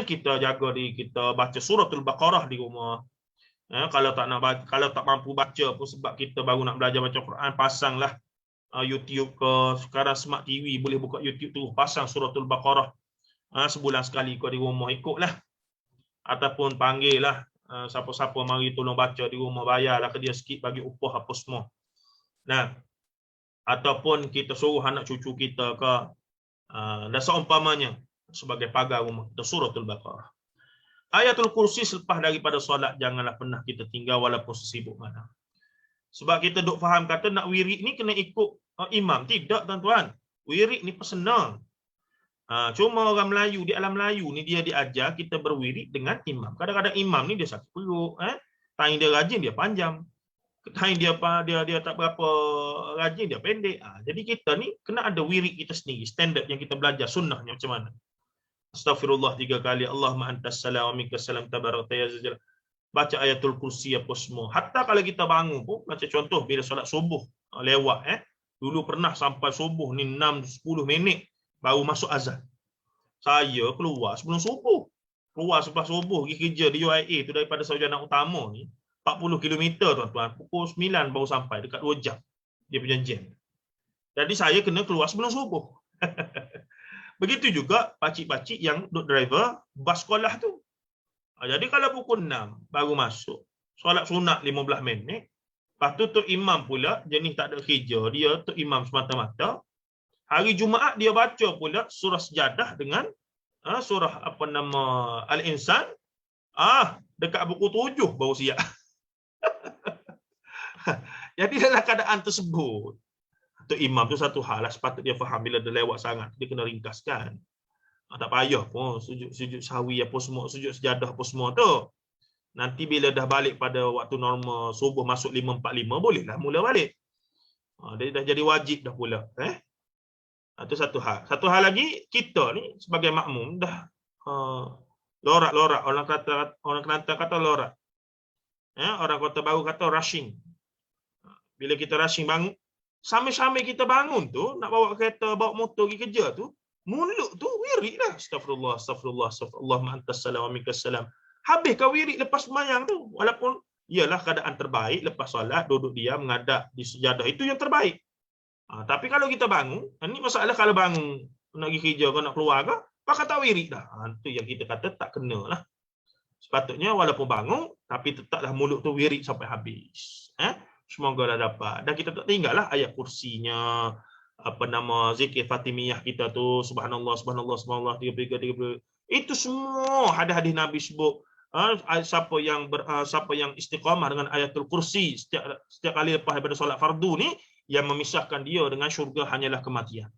Kita jaga diri kita, baca suratul Baqarah di rumah. Kalau tak mampu baca pun sebab kita baru nak belajar baca Quran, pasanglah YouTube ke, sekarang Smart TV boleh buka YouTube tu, pasang suratul Baqarah. Sebulan sekali kau di rumah ikutlah. Ataupun panggillah siapa-siapa mari tolong baca di rumah, bayarlah ke dia sikit, bagi upah apa semua. Nah, ataupun kita suruh anak cucu kita ke, dan seumpamanya sebagai pagar rumah kita, suratul Baqarah. Ayatul Kursi selepas daripada solat janganlah pernah kita tinggal walaupun sesibuk mana. Sebab kita duk faham kata nak wirid ni kena ikut imam. Tidak, tuan-tuan. Wirid ni personal. Cuma orang Melayu, di alam Melayu ni dia diajar kita berwirid dengan imam. Kadang-kadang imam ni dia sakit perut, time dia rajin, dia panjang. Time dia tak berapa rajin, dia pendek. Jadi kita ni kena ada wirid kita sendiri, standard yang kita belajar sunnahnya macam mana. Astaghfirullah 3 kali, Allahumma antas salam wa minkas salam tabarakta ya zal. Baca ayatul kursi apa semua. Hatta kalau kita bangun pun, macam contoh bila solat subuh lewat dulu pernah sampai subuh ni 6-10 minit baru masuk azan. Saya keluar sebelum subuh. Keluar selepas subuh pergi kerja di UIA tu daripada sarjana utama ni 40 km tuan-tuan. Pukul 9 baru sampai, dekat 2 jam dia punya jam. Jadi saya kena keluar sebelum subuh. Begitu juga pakcik-pakcik yang duk driver bas sekolah tu. Jadi kalau pukul 6 baru masuk, solat sunat 15 minit, lepas tu Tok Imam pula jenis tak ada kerja, dia Tok Imam semata-mata. Hari Jumaat dia baca pula surah Sejadah dengan surah apa nama Al-Insan. Dekat buku 7 baru siap. Jadi dalam keadaan tersebut, Tok Imam tu satu hal lah, sepatut dia faham bila dia lewat sangat, dia kena ringkaskan. Tak payah pun sujud sahwi apa semua, sujud sejadah apa semua tu. Nanti bila dah balik pada waktu normal, subuh masuk 5.45, bolehlah mula balik. Dia dah jadi wajib dah pula. Itu satu hal. Satu hal lagi, kita ni sebagai makmum dah lorak-lorak. Orang Kelantan kata lorak. Orang Kota Baru kata rushing. Bila kita rushing bangun, sambil-sambil kita bangun tu, nak bawa kereta, bawa motor pergi kerja tu, mulut tu wirid dah. Astagfirullah, astagfirullah, astagfirullah, ma'antas salam wa minkas salam. Habis kau wirid lepas sembahyang tu. Walaupun ialah keadaan terbaik, lepas solat, duduk diam, menghadap di sejadah, itu yang terbaik. Tapi kalau kita bangun, ini masalah kalau bangun, nak pergi kerja, kau nak keluar ke, pakai tak wirid dah. Itu yang kita kata tak kena lah. Sepatutnya walaupun bangun, tapi tetaplah mulut tu wirid sampai habis. Semoga dah dapat. Dan kita tak tinggallah ayat kursinya, apa nama zikir Fatimiyah kita tu, subhanallah subhanallah subhanallah 33. Itu semua hadis-hadis Nabi sebut. Siapa yang istiqamah dengan ayatul kursi setiap kali lepas daripada solat fardu ni, yang memisahkan dia dengan syurga hanyalah kematian.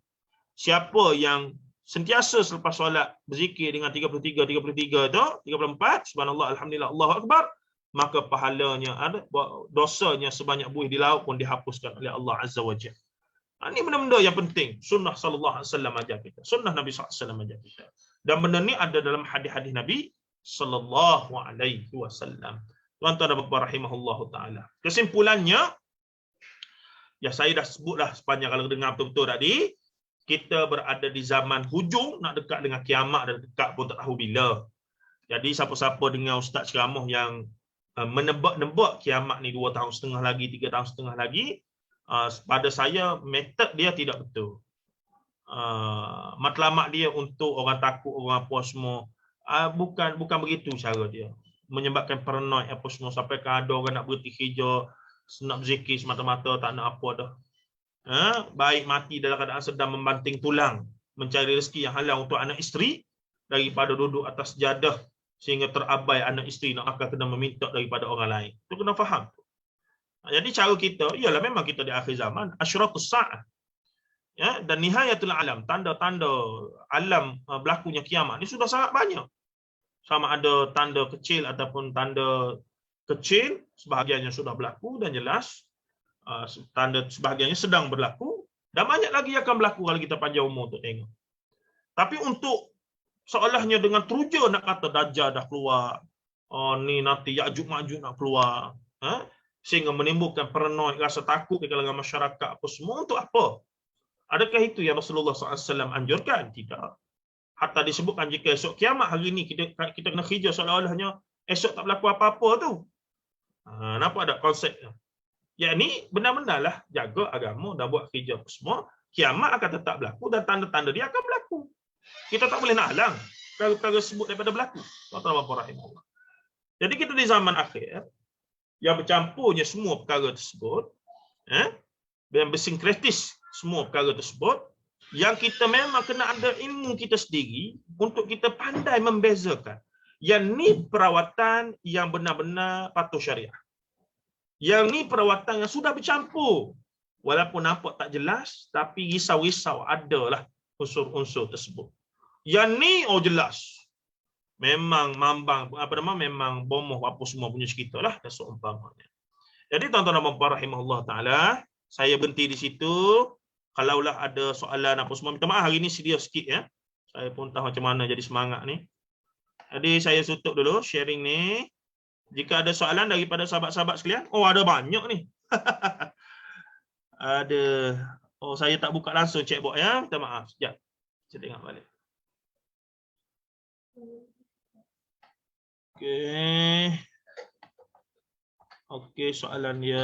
Siapa yang sentiasa selepas solat berzikir dengan 33 tu, 34 subhanallah alhamdulillah Allahu akbar, maka pahalanya ada, dosanya sebanyak buih di laut pun dihapuskan oleh Allah Azza wa Jalla. Ini benda-benda yang penting. Sunnah sallallahu alaihi wasallam ajar kita. Sunnah Nabi sallallahu alaihi wasallam ajar kita. Dan benda ni ada dalam hadis-hadis Nabi sallallahu alaihi wasallam. Tuan-tuan dan puan-puan rahimahullahu taala. Kesimpulannya, ya saya dah sebutlah sepanjang kalau dengar betul-betul tadi, kita berada di zaman hujung, nak dekat dengan kiamat dan dekat pun tak tahu bila. Jadi siapa-siapa dengar ustaz ceramah yang menebak-nebak kiamat ni 2 tahun setengah lagi, 3 tahun setengah lagi, pada saya metod dia tidak betul. Matlamat dia untuk orang takut, orang apa semua, bukan begitu cara dia. Menyebabkan paranoid apa semua, sampai ada orang nak berhenti kerja, nak berzikir semata-mata, tak nak apa dah. Baik mati dalam keadaan sedang membanting tulang, mencari rezeki yang halal untuk anak isteri, daripada duduk atas jadah sehingga terabai anak isteri nak akan kena meminta daripada orang lain. Itu kena faham. Jadi cara kita, ialah memang kita di akhir zaman, asyratus sa'ah. Dan nihayatul alam, tanda-tanda alam berlakunya kiamat ni sudah sangat banyak. Sama ada tanda kecil ataupun tanda kecil, sebahagiannya sudah berlaku dan jelas, tanda sebahagiannya sedang berlaku, dan banyak lagi akan berlaku kalau kita panjang umur untuk tengok. Tapi untuk seolahnya dengan teruja nak kata Dajjal dah keluar, ni nanti Ya'juj Ma'juj nak keluar, sehingga menimbulkan paranoid, rasa takut di kalangan masyarakat apa semua, untuk apa? Adakah itu yang Rasulullah SAW anjurkan? Tidak. Hatta disebutkan jika esok kiamat hari ni kita kena kerja seolah-olahnya esok tak berlaku apa-apa tu. Nampak tak konsepnya? Yang ni benar-benar lah jaga agama dan buat kerja apa semua, kiamat akan tetap berlaku dan tanda-tanda dia akan berlaku. Kita tak boleh nak halang perkara sebut daripada berlaku. Tuan-tuan rahimahullah. Jadi kita di zaman akhir yang bercampurnya semua perkara tersebut, yang bersinkretis semua perkara tersebut, yang kita memang kena ada ilmu kita sendiri untuk kita pandai membezakan. Yang ni perawatan yang benar-benar patuh syariah. Yang ni perawatan yang sudah bercampur. Walaupun nampak tak jelas, tapi risau-risau adalah unsur-unsur tersebut. Yang ni jelas. Memang mambang memang bomoh apa semua punya cerita lah, dan seumpamanya. Jadi tuan-tuan dan puan rahimahullah taala, saya berhenti di situ. Kalaulah ada soalan apa semua, minta maaf hari ini sedia sikit ya. Saya pun tahu macam mana jadi semangat ni. Jadi saya tutup dulu sharing ni. Jika ada soalan daripada sahabat-sahabat sekalian, oh ada banyak ni. Ada. Oh saya tak buka langsung chatbot ya. Minta maaf. Sekejap. Saya tengok balik. Okey. Okey, soalan dia.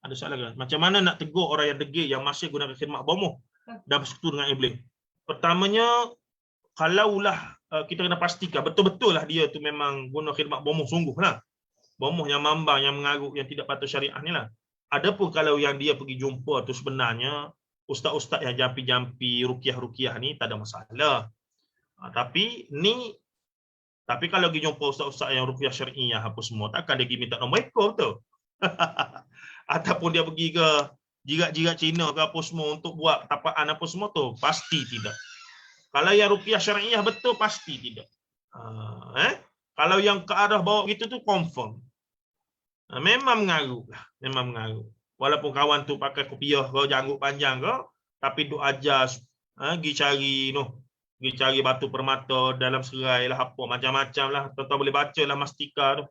Ada soalan kan? Macam mana nak tegur orang yang degil yang masih gunakan khidmat bomoh dan bersekutu dengan iblis? Pertamanya, kalaulah kita kena pastikan betul-betul lah dia tu memang guna khidmat bomoh sungguh lah. Bomoh yang mambang, yang mengarut, yang tidak patut syariah ni lah. Adapun kalau yang dia pergi jumpa tu sebenarnya ustaz-ustaz yang jampi-jampi ruqyah-ruqyah ni tak ada masalah. Tapi kalau pergi jumpa ustaz-ustaz yang ruqyah syariah apa semua, takkan dia pergi minta nombor ekor betul? Ataupun dia pergi ke jirat-jirat Cina ke apa semua untuk buat tapaan apa semua tu, pasti tidak. Kalau yang ruqyah syariah betul, pasti tidak. Kalau yang ke arah bawa gitu tu confirm. Memang mengaruh lah, memang mengaruh. Walaupun kawan tu pakai kopiah ke, janggut panjang ke, tapi duk ajar pergi cari batu permata dalam serai lah, apa macam-macam lah. Tuan-tuan boleh baca lah mastika tu.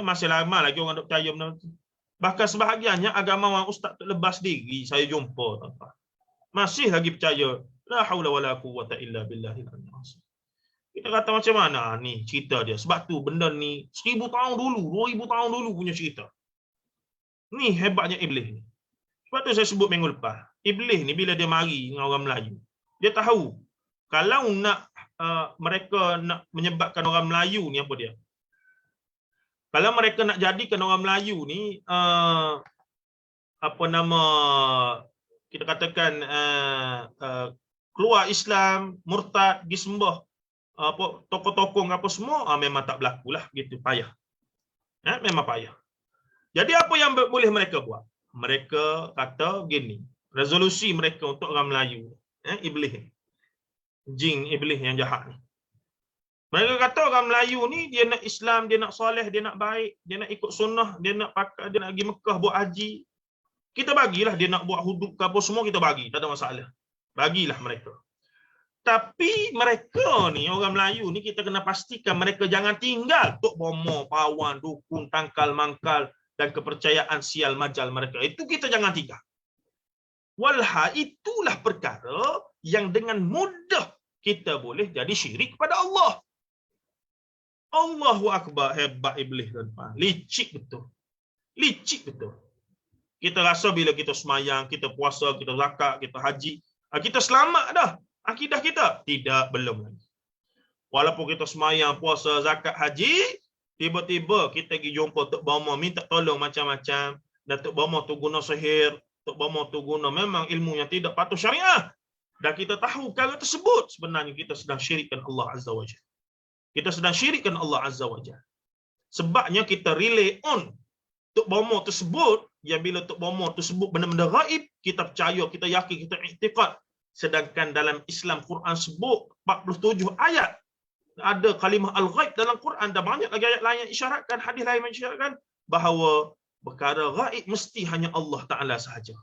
Masih lama lagi orang duk percaya benda tu. Bahkan sebahagiannya agamawan ustaz terlepas diri saya jumpa, tuan-tuan. Masih lagi percaya. La haula wala quwwata illa billahil aliyyil azim. Kita kata macam mana ni cerita dia. Sebab tu benda ni 1000 tahun dulu, 2000 tahun dulu punya cerita. Ni hebatnya iblis ni. Sebab tu saya sebut minggu lepas. Iblis ni bila dia mari dengan orang Melayu, dia tahu kalau nak mereka nak menyebabkan orang Melayu ni apa dia? Kalau mereka nak jadikan orang Melayu ni kita katakan keluar Islam, murtad, disembah tokoh-tokoh apa semua, memang tak berlaku lah gitu, payah. Memang payah. Jadi apa yang boleh mereka buat? Mereka kata gini, resolusi mereka untuk orang Melayu, iblis ni, jin iblis yang jahat ni. Mereka kata orang Melayu ni dia nak Islam, dia nak soleh, dia nak baik, dia nak ikut sunnah, dia nak pergi Mekah buat haji. Kita bagilah, dia nak buat hudud ke apa semua, kita bagi, tak ada masalah. Bagilah mereka. Tapi mereka ni, orang Melayu ni, kita kena pastikan mereka jangan tinggal tok bomoh, pawan, dukun, tangkal, mangkal dan kepercayaan sial majal mereka. Itu kita jangan tinggal. Walha, itulah perkara yang dengan mudah kita boleh jadi syirik kepada Allah. Allahu Akbar, hebat iblis tuan-tuan. Licik betul. Licik betul. Kita rasa bila kita semayang, kita puasa, kita zakat, kita haji, kita selamat dah akidah kita. Tidak, belum lagi. Walaupun kita semayang, puasa, zakat, haji, tiba-tiba kita pergi jumpa Tok Bomoh, minta tolong macam-macam, dan Tok Bomoh tu guna sihir, Tok Bomoh tu guna memang ilmu yang tidak patut syariah. Dan kita tahu perkara tersebut sebenarnya kita sedang syirikkan Allah Azza wa Jalla. Kita sedang syirikkan Allah Azza wa Jalla. Sebabnya kita rely on Tok Bomoh tersebut, yang bila Tok Bomoh tersebut benda-benda gaib, kita percaya, kita yakin, kita iktikad. Sedangkan dalam Islam Quran sebut 47 ayat. Ada kalimah al-ghaib dalam Quran, dan banyak lagi ayat lain yang isyaratkan, hadis lain yang isyaratkan bahawa perkara gaib mesti hanya Allah Ta'ala sahaja.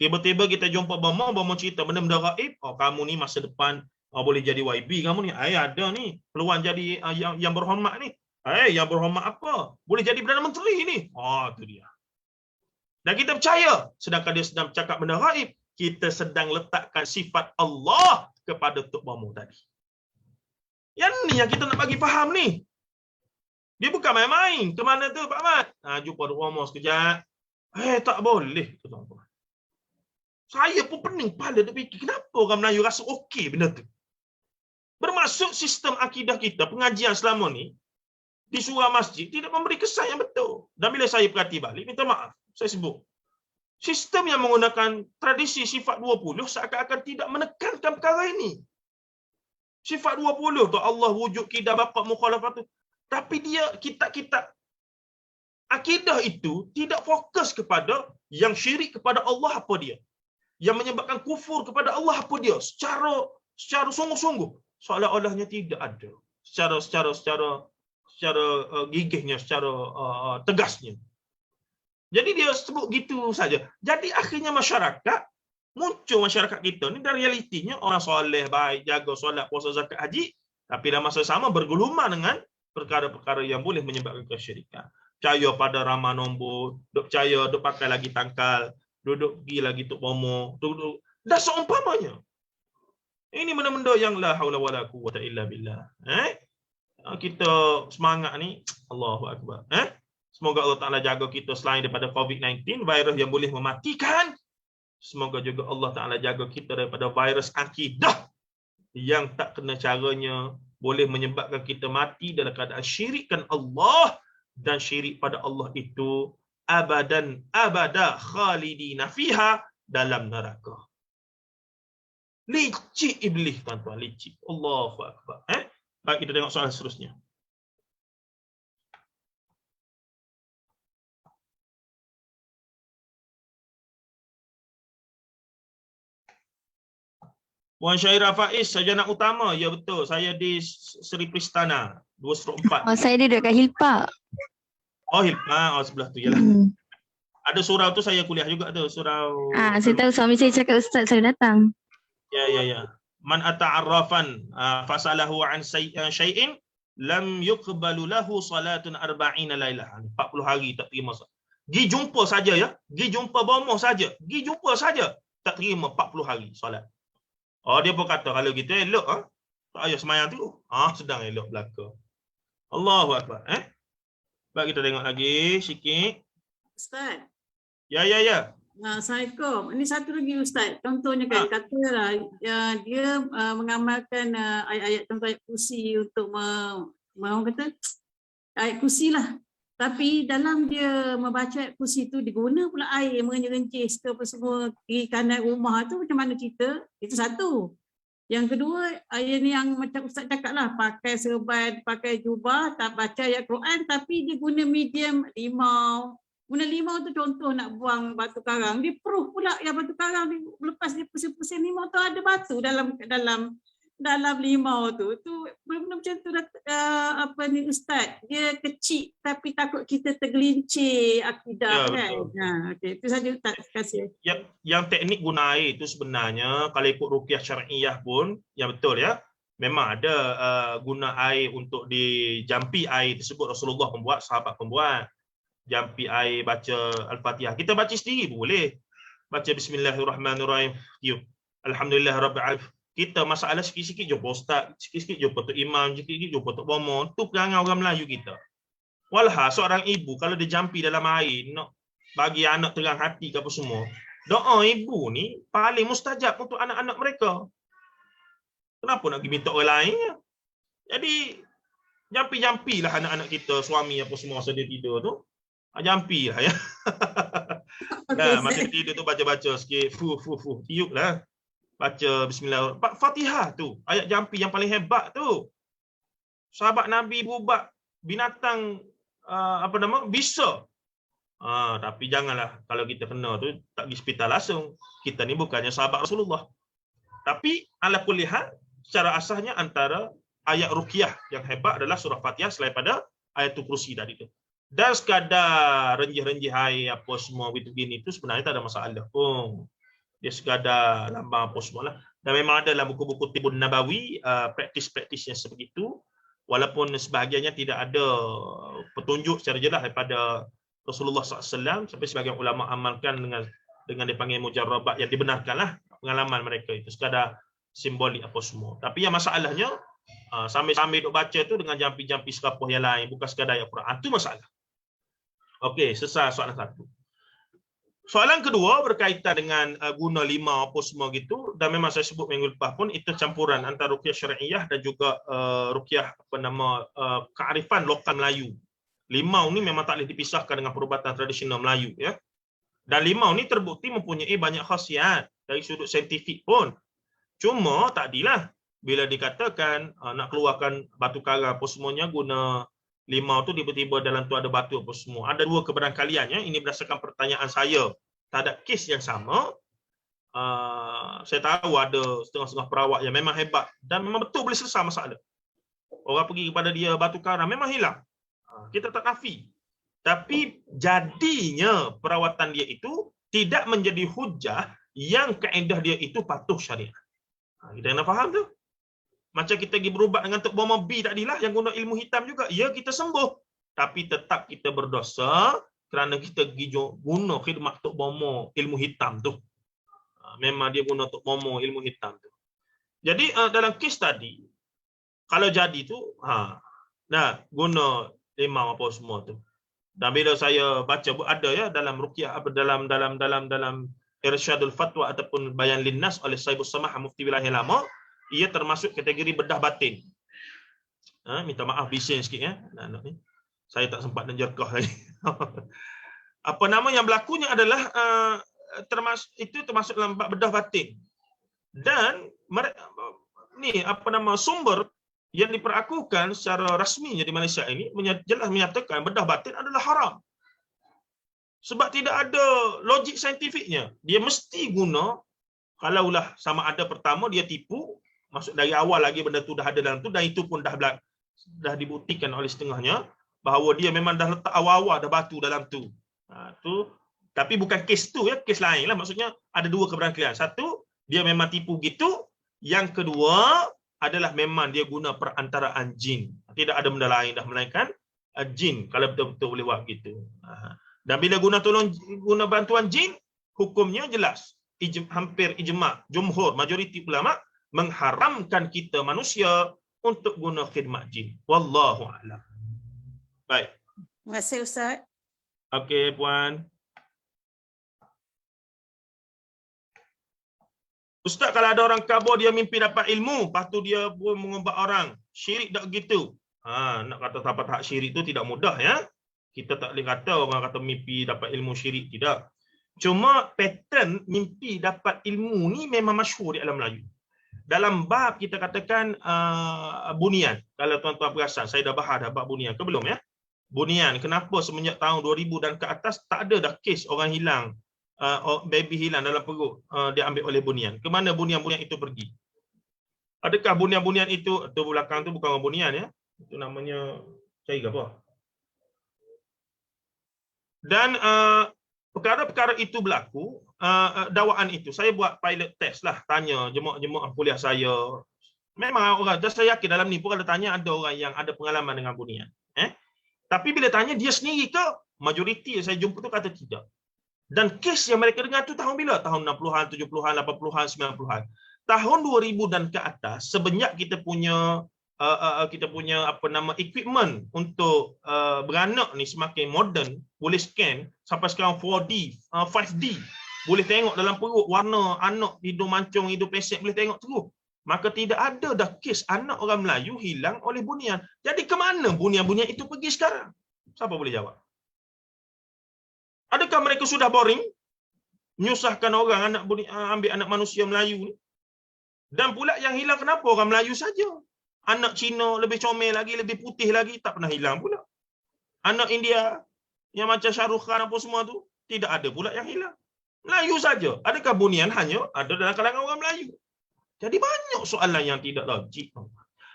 Tiba-tiba kita jumpa Bomoh cerita benda-benda gaib, kamu ni masa depan boleh jadi YB, kamu ni ada ni peluang jadi yang berhormat ni. Yang berhormat apa? Boleh jadi Perdana Menteri ni. Itu dia. Dan kita percaya, sedangkan dia sedang bercakap benda gaib, kita sedang letakkan sifat Allah kepada Tok Bomoh tadi. Yang ni yang kita nak bagi faham ni. Dia bukan main-main. Ke mana tu Pak Mat? Jumpa Tok Bomoh sekejap. Tak boleh. Saya pun pening kepala dia fikir, kenapa orang Melayu rasa okey benda tu? Bermaksud sistem akidah kita, pengajian selama ni, di surau masjid, tidak memberi kesan yang betul. Dan bila saya perhati balik, minta maaf, saya sebut. Sistem yang menggunakan tradisi sifat 20 seakan-akan tidak menekankan perkara ini. Sifat 20 tu Allah wujud, kidah, bapa, mukhalafat tu. Tapi dia kitab-kitab akidah itu tidak fokus kepada yang syirik kepada Allah apa dia. Yang menyebabkan kufur kepada Allah apa dia. Secara sungguh-sungguh. Seolah-olahnya tidak ada. Secara gigihnya, secara tegasnya. Jadi dia sebut gitu saja. Jadi akhirnya muncul masyarakat kita ni dan realitinya orang soleh, baik, jaga solat, puasa, zakat, haji, tapi dalam masa sama bergelumang dengan perkara-perkara yang boleh menyebabkan kesyirikan. Percaya pada ramah nombor, duk percaya, duk pakai lagi tangkal, duduk pergi lagi tuk bomo, duduk. Dah seumpamanya. Ini benda-benda yang la haula wala quwwata illa billah. Kita semangat ni, Allahu akbar. Semoga Allah Taala jaga kita selain daripada COVID-19, virus yang boleh mematikan. Semoga juga Allah Taala jaga kita daripada virus akidah yang tak kena caranya boleh menyebabkan kita mati dalam keadaan syirikkan Allah, dan syirik pada Allah itu abadan abada khalidina fiha, dalam neraka. Licik iblis, tuan-tuan, licik. Allahu akbar. Baik, kita tengok soalan seterusnya. Puan Syairah Faiz, sarjana utama. Ya betul, saya di Seri Pristana 2/4. Oh, saya duduk kat Hilpa. Oh, Hilpa, sebelah tu yalah. Ada surau tu saya kuliah juga tu, surau. Saya tahu suami saya cakap ustaz saya datang. Ya. Man ata'arrafan fasalahu an syai'in lam yuqbalu lahu salatun 40 lailah. 40 hari tak terima solat. Gi jumpa saja ya. Gi jumpa bomoh saja. Gi jumpa saja tak terima 40 hari solat. Oh, dia pun kata kalau gitu elok tak payah sembahyang tu. Sedang elok belaka. Allahu akbar. Baik, kita tengok lagi sikit. Ustaz. Ya. Assalamualaikum. Ini satu lagi Ustaz. Contohnya kan katalah dia mengamalkan ayat-ayat contoh ayat kursi untuk kata ayat kursi lah. Tapi dalam dia membaca ayat kursi tu diguna pula air mengencis ke apa semua di kanan rumah tu, macam mana cerita? Itu satu. Yang kedua, ayat ni yang macam Ustaz cakap lah, pakai serban, pakai jubah, tak baca ayat Quran tapi dia guna medium limau. Guna limau tu contoh nak buang batu karang, dia proof pula yang batu karang dia, lepas dia pusing-pusing limau tu ada batu dalam limau tu. Tu benda macam tu apa ni Ustaz, dia kecil tapi takut kita tergelincir akidah kan. Okey, itu saja Ustaz, terima kasih. Yang teknik guna air itu sebenarnya kalau ikut ruqyah syar'iyah pun yang betul ya. Memang ada guna air untuk dijampi air tersebut. Rasulullah pembuat, sahabat pembuat. Jampi air, baca Al-Fatihah. Kita baca sendiri pun boleh. Baca Bismillahirrahmanirrahim. Alhamdulillah Rabbil Alamin. Kita masalah sikit-sikit jumpa ustaz, sikit-sikit jumpa tok imam, sikit-sikit jumpa tok bomo. Tu perangai orang Melayu kita. Walha seorang ibu kalau dia jampi dalam air nak bagi anak terang hati ke apa semua, doa ibu ni paling mustajab untuk anak-anak mereka. Kenapa nak pergi minta orang lain? Jadi jampi-jampilah anak-anak kita, suami apa semua masa dia tidur tu. Jampilah ya. Nah, masa tidur tu baca-baca sikit, tiuplah. Baca bismillah. Fatihah tu, ayat jampi yang paling hebat tu. Sahabat Nabi berubah binatang bisa. Tapi janganlah kalau kita kena tu tak pergi hospital langsung. Kita ni bukannya sahabat Rasulullah. Tapi ala kulli hal secara asasnya antara ayat ruqyah yang hebat adalah surah Fatihah selain pada ayat kursi tadi tu. Dan sekadar renjih-renjih air apa semua begini tu sebenarnya tak ada masalah pun. Dia sekadar lambang apa semualah. Dan memang ada dalam buku-buku Tibun Nabawi praktis-praktis yang sebegitu, walaupun sebahagiannya tidak ada petunjuk secara jelas daripada Rasulullah SAW, sampai sebagian ulama amalkan dengan dipanggil mujarrabat yang dibenarkanlah pengalaman mereka itu sekadar simbolik apa semua. Tapi yang masalahnya sambil duk baca tu dengan jampi-jampi serapuh yang lain, bukan sekadar ayat Quran. Itu masalah. Okey, selesai soalan satu. Soalan kedua berkaitan dengan guna limau apa semua gitu, dan memang saya sebut minggu lepas pun itu campuran antara ruqyah syar'iyah dan juga ruqyah kearifan lokal Melayu. Limau ni memang tak boleh dipisahkan dengan perubatan tradisional Melayu ya. Dan limau ni terbukti mempunyai banyak khasiat dari sudut saintifik pun. Cuma tak adilah bila dikatakan nak keluarkan batu karang apa semuanya guna limau tu tiba-tiba dalam tu ada batu apa semua. Ada dua kebarangkaliannya. Ini berdasarkan pertanyaan saya terhadap kes yang sama. Saya tahu ada setengah-setengah perawat yang memang hebat dan memang betul boleh selesai masalah. Orang pergi kepada dia batu karang memang hilang. Kita tak nafi. Tapi jadinya perawatan dia itu tidak menjadi hujah yang kaedah dia itu patuh syariat. Kita kena faham tu. Macam kita pergi berubat dengan Tok Bomo B tadilah yang guna ilmu hitam juga. Ya, kita sembuh. Tapi tetap kita berdosa kerana kita pergi guna khidmat Tok Bomo ilmu hitam tu. Memang dia guna Tok Bomo ilmu hitam tu. Jadi dalam kes tadi, kalau jadi tu, guna imam apa semua tu. Dan bila saya baca, ada ya dalam ruqyah, dalam Irsyadul Fatwa ataupun Bayan Linnas oleh Saibus Samah Mufti Wilayah Lama, ia termasuk kategori bedah batin. Minta maaf bising sikit ya. Anak ni. Saya tak sempat nak jerkah lagi. Apa nama yang berlakunya adalah termasuk dalam bab bedah batin. Dan ni sumber yang diperakukan secara rasminya di Malaysia ini jelas menyatakan bedah batin adalah haram. Sebab tidak ada logik saintifiknya. Dia mesti guna, kalaulah sama ada pertama dia tipu, maksud dari awal lagi benda tu dah ada dalam tu, dan itu pun dah dibuktikan oleh setengahnya bahawa dia memang dah letak awal-awal dah batu dalam tu. Tapi bukan kes tu ya, kes lain lah. Maksudnya ada dua keberangkalian. Satu, dia memang tipu gitu. Yang kedua adalah memang dia guna perantaraan jin. Tidak ada benda lain dah melainkan jin kalau betul-betul boleh buat gitu. Dan bila guna bantuan jin, hukumnya jelas. Hampir ijma', jumhur, majoriti ulama mengharamkan kita manusia untuk guna khidmat jin. Wallahu a'lam. Baik. Terima kasih Ustaz. Okey puan. Ustaz, kalau ada orang kabur dia mimpi dapat ilmu, lepas tu dia pun mengubat orang. Syirik tak gitu? Nak kata dapat hak syirik tu tidak mudah ya. Kita tak boleh kata orang kata mimpi dapat ilmu syirik, tidak. Cuma pattern mimpi dapat ilmu ni memang masyhur di alam Melayu. Dalam bab kita katakan bunian. Kalau tuan-tuan perasan, saya dah bahas dah bab bunian ke belum ya? Bunian, kenapa semenjak tahun 2000 dan ke atas tak ada dah kes orang hilang, baby hilang dalam perut, diambil oleh bunian. Ke mana bunian-bunian itu pergi? Adakah bunian-bunian itu, tu belakang tu bukan orang bunian ya? Itu namanya cari ke apa? Dan perkara-perkara itu berlaku, dakwaan itu. Saya buat pilot test lah, tanya jemaah-jemaah kuliah saya. Memang orang, saya yakin dalam ni pun kalau tanya ada orang yang ada pengalaman dengan bunian. Tapi bila tanya dia sendiri ke, majoriti yang saya jumpa tu kata tidak. Dan kes yang mereka dengar tu tahun bila? Tahun 60-an, 70-an, 80-an, 90-an. Tahun 2000 dan ke atas, sebanyak kita punya equipment untuk beranak ni semakin moden, boleh scan sampai sekarang 4D, 5D, boleh tengok dalam perut warna anak, hidung mancung, hidung pesek, boleh tengok terus. Maka tidak ada dah kes anak orang Melayu hilang oleh bunian. Jadi ke mana bunian-bunian itu pergi sekarang? Siapa boleh jawab? Adakah mereka sudah boring? Menyusahkan orang ambil anak manusia Melayu ni? Dan pula yang hilang kenapa? Orang Melayu saja. Anak Cina lebih comel lagi, lebih putih lagi, tak pernah hilang pula. Anak India yang macam Shah Rukh Khan apa semua tu, tidak ada pula yang hilang. Melayu saja. Adakah bunian hanya ada dalam kalangan orang Melayu? Jadi banyak soalan yang tidak logik.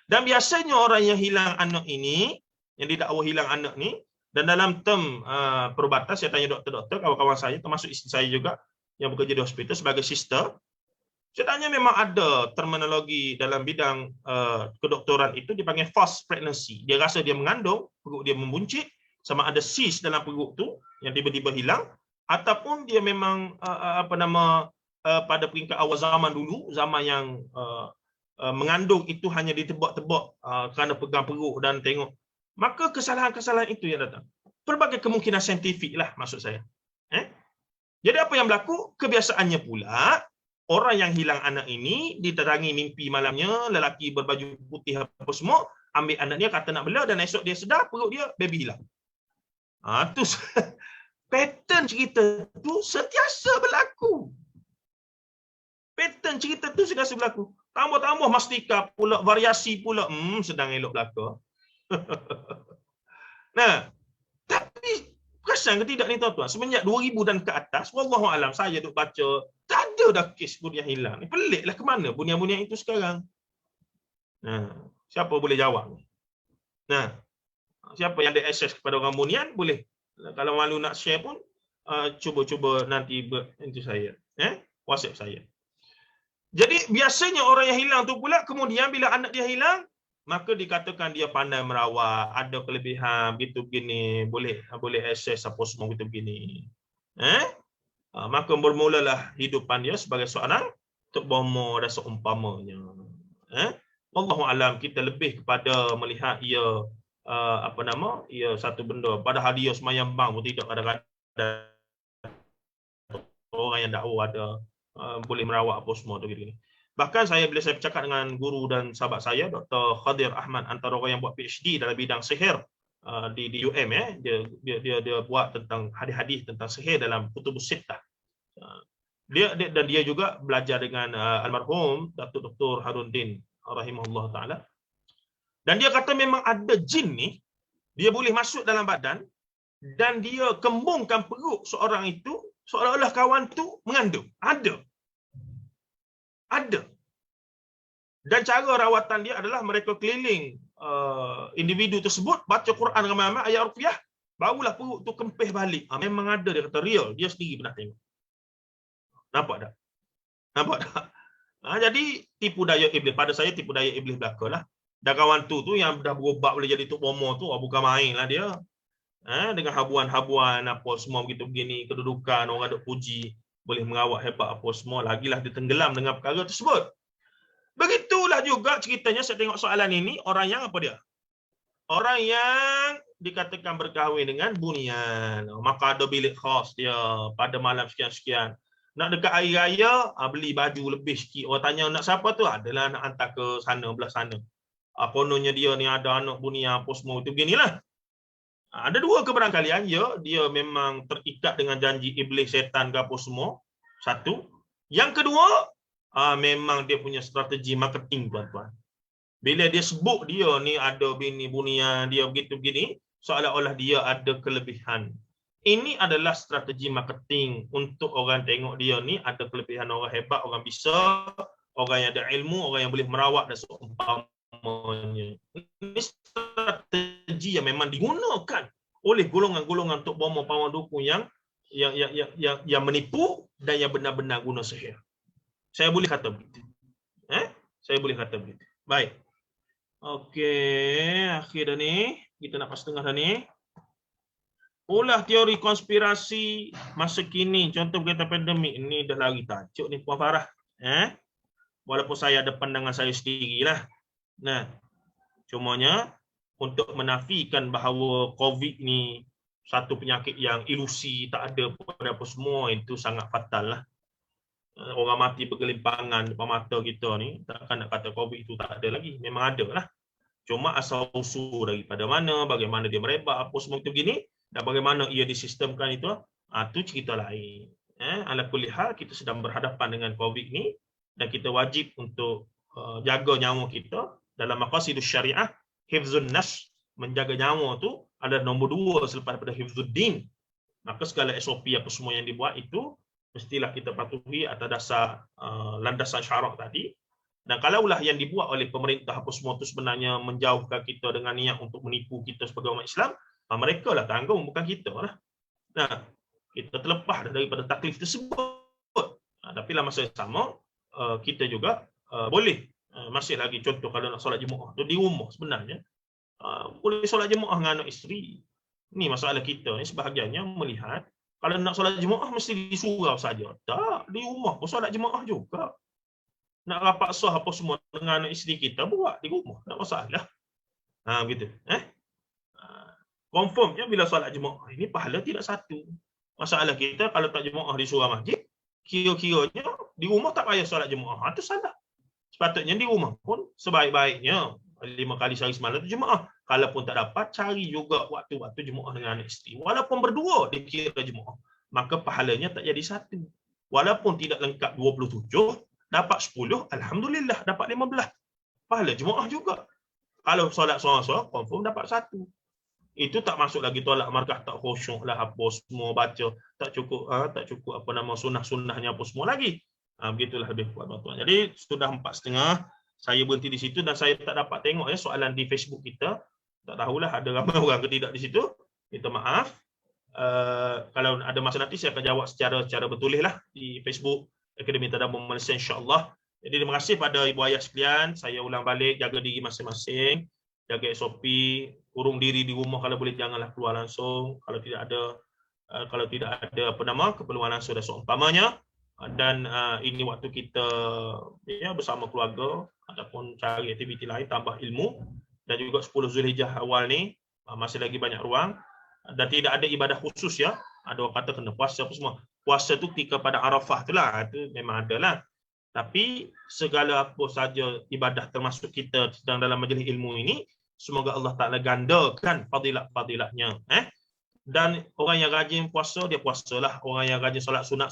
Dan biasanya orang yang hilang anak ini, yang didakwa hilang anak ni, dan dalam term perubatan, saya tanya doktor-doktor, kawan-kawan saya, termasuk isteri saya juga, yang bekerja di hospital sebagai sister, saya tanya memang ada terminologi dalam bidang kedoktoran itu dipanggil false pregnancy. Dia rasa dia mengandung, perut dia membuncit, sama ada cyst dalam perut tu yang tiba-tiba hilang, ataupun dia memang pada peringkat awal zaman dulu, zaman yang mengandung itu hanya ditebak-tebak kerana pegang perut dan tengok. Maka kesalahan-kesalahan itu yang datang. Pelbagai kemungkinan saintifik lah maksud saya. Jadi apa yang berlaku? Kebiasaannya pula, orang yang hilang anak ini diterangi mimpi malamnya, lelaki berbaju putih apa semua, ambil anak dia kata nak bela dan esok dia sedar perut dia baby hilang. Tu pattern cerita tu sentiasa berlaku. Pattern cerita tu sentiasa berlaku. Tambah-tambah mastika pula, variasi pula, sedang elok belaka. Nah, tapi perasan ke tidak ni tuan-tuan? Semenjak 2000 dan ke atas, wallahu alam, saya duk baca, tak ada dah kes bunian hilang. Peliklah ke mana bunian-bunian itu sekarang? Nah, siapa boleh jawab? Nah, siapa yang ada akses kepada orang bunian boleh Kalau malu nak share pun cuba nanti itu saya, WhatsApp saya. Jadi biasanya orang yang hilang tu pula kemudian bila anak dia hilang, maka dikatakan dia pandai merawat, ada kelebihan gitu begini, boleh akses apa semua gitu begini. Maka bermulalah hidupan dia sebagai seorang tok bomo dan seumpamanya. Wallahu alam, kita lebih kepada melihat ia ia satu benda padahal dia semayang bang pun tidak kadang-kadang orang yang dakwa ada boleh merawat apa semua tu gini. Bahkan bila saya bercakap dengan guru dan sahabat saya Dr. Khadir Ahmad, antara orang yang buat PhD dalam bidang sihir di UM, dia buat tentang hadis-hadis tentang sihir dalam Kutubus Sittah. Dia juga belajar dengan almarhum Datuk Dr. Haruddin rahimahullah taala. Dan dia kata memang ada jin ni, dia boleh masuk dalam badan dan dia kembungkan perut seorang itu seolah-olah kawan tu mengandung. Ada. Dan cara rawatan dia adalah mereka keliling individu tersebut, baca Quran ramai-ramai, ayat ruqyah, barulah perut tu kempis balik. Memang ada, dia kata real, dia sendiri pernah tengok. Nampak tak? Jadi tipu daya iblis. Pada saya tipu daya iblis belakalah. Dan kawan tu yang dah berobat boleh jadi tok bomo tu, bukan main lah dia. Dengan habuan-habuan apa semua begitu begini, kedudukan orang ada puji, boleh merawat hebat apa semua, lagilah dia tenggelam dengan perkara tersebut. Begitulah juga ceritanya saya tengok soalan ini, orang yang apa dia? Orang yang dikatakan berkahwin dengan bunian, maka ada bilik khas dia pada malam sekian-sekian. Nak dekat hari raya, beli baju lebih sikit. Orang tanya nak siapa tu? Adalah nak hantar ke sana, belah sana. Kononnya dia ni ada anak bunian apa semua itu beginilah. Ada dua kebarangkalian, dia memang terikat dengan janji iblis, setan ke apa semua. Satu. Yang kedua, memang dia punya strategi marketing, tuan-tuan. Bila dia sebut dia ni ada bini bunian, dia begitu begini, seolah-olah dia ada kelebihan. Ini adalah strategi marketing untuk orang tengok dia ni ada kelebihan, orang hebat, orang bisa, orang yang ada ilmu, orang yang boleh merawat dan seumpamanya. Ini strategi yang memang digunakan oleh golongan-golongan tok bomo pawang dukun yang menipu dan yang benar-benar guna sihir. Saya boleh kata begitu. Saya boleh kata begitu. Baik. Okey, akhir dah ni. Kita nak pas tengah dah ni. Ulah teori konspirasi masa kini, contoh berkaitan pandemik ni dah lari tajuk ni Puan Farah. Walaupun saya ada pandangan saya sendirilah. Nah, cumanya untuk menafikan bahawa COVID ni satu penyakit yang ilusi, tak ada apa semua, itu sangat fatal lah. Orang mati bergelimpangan depan mata kita ni, takkan nak kata COVID itu tak ada lagi. Memang ada lah. Cuma asal-usul daripada mana, bagaimana dia merebak, apa semua itu begini, dan bagaimana ia disistemkan itu cerita lain. Ala kulli hal, kita sedang berhadapan dengan COVID ni, dan kita wajib untuk jaga nyawa kita. Dalam maqasidus syariah, hifzun nafs, menjaga nyawa tu adalah nombor 2 selepas daripada hifzuddin. Maka segala SOP apa semua yang dibuat itu mestilah kita patuhi atas dasar landasan syarak tadi. Dan kalaulah yang dibuat oleh pemerintah apa semua itu sebenarnya menjauhkan kita dengan niat untuk menipu kita sebagai umat Islam, mereka lah tanggung, bukan kita lah. Nah, kita terlepas daripada taklif tersebut. Tapi lah masa yang sama, kita juga boleh masih lagi contoh kalau nak solat jemaah tu di rumah sebenarnya boleh solat jemaah dengan anak isteri. Ni masalah kita ni sebahagiannya melihat kalau nak solat jemaah mesti di surau saja. Tak, di rumah pun solat jemaah juga. Nak rapat sah apa semua dengan anak isteri kita buat di rumah, tak masalah. Begitu. Confirmnya bila solat jemaah ini pahala tidak satu. Masalah kita kalau tak jemaah di surau masjid, kira-kiranya di rumah tak payah solat jemaah. Itu salah. Sepatutnya di rumah pun sebaik-baiknya 5 kali sehari semalam tu jemaah. Kalaupun tak dapat, cari juga waktu-waktu jemaah dengan anak isteri. Walaupun berdua dikira jemaah, maka pahalanya tak jadi satu. Walaupun tidak lengkap 27, dapat 10, alhamdulillah dapat 15. Pahala jemaah juga. Kalau solat seorang-seorang, confirm dapat 1. Itu tak masuk lagi tolak markah, tak khusyuk lah apa semua baca, tak cukup sunnah-sunnahnya apa semua lagi. Begitulah lebih kuat tuan-tuan. Jadi sudah 4.30, saya berhenti di situ dan saya tak dapat tengok soalan di Facebook kita. Tak tahulah ada ramai orang ke tidak di situ. Minta maaf. Kalau ada masa nanti saya akan jawab secara bertulis lah di Facebook Akademi Tadabbur Malaysia, insya-Allah. Jadi terima kasih pada ibu ayah sekalian. Saya ulang balik, jaga diri masing-masing, jaga SOP, kurung diri di rumah kalau boleh, janganlah keluar langsung kalau tidak ada keperluan langsung dan seumpamanya. Dan ini waktu kita ya bersama keluarga ataupun cari aktiviti lain, tambah ilmu. Dan juga 10 Zulhijjah awal ni masih lagi banyak ruang, dan tidak ada ibadah khusus ya. Ada orang kata kena puasa apa semua. Puasa tu ketika pada Arafah tu lah, itu memang ada lah. Tapi segala apa saja ibadah termasuk kita sedang dalam majlis ilmu ini, semoga Allah Ta'ala gandakan fadilat-fadilatnya. Dan orang yang rajin puasa, dia puasalah. Orang yang rajin solat sunat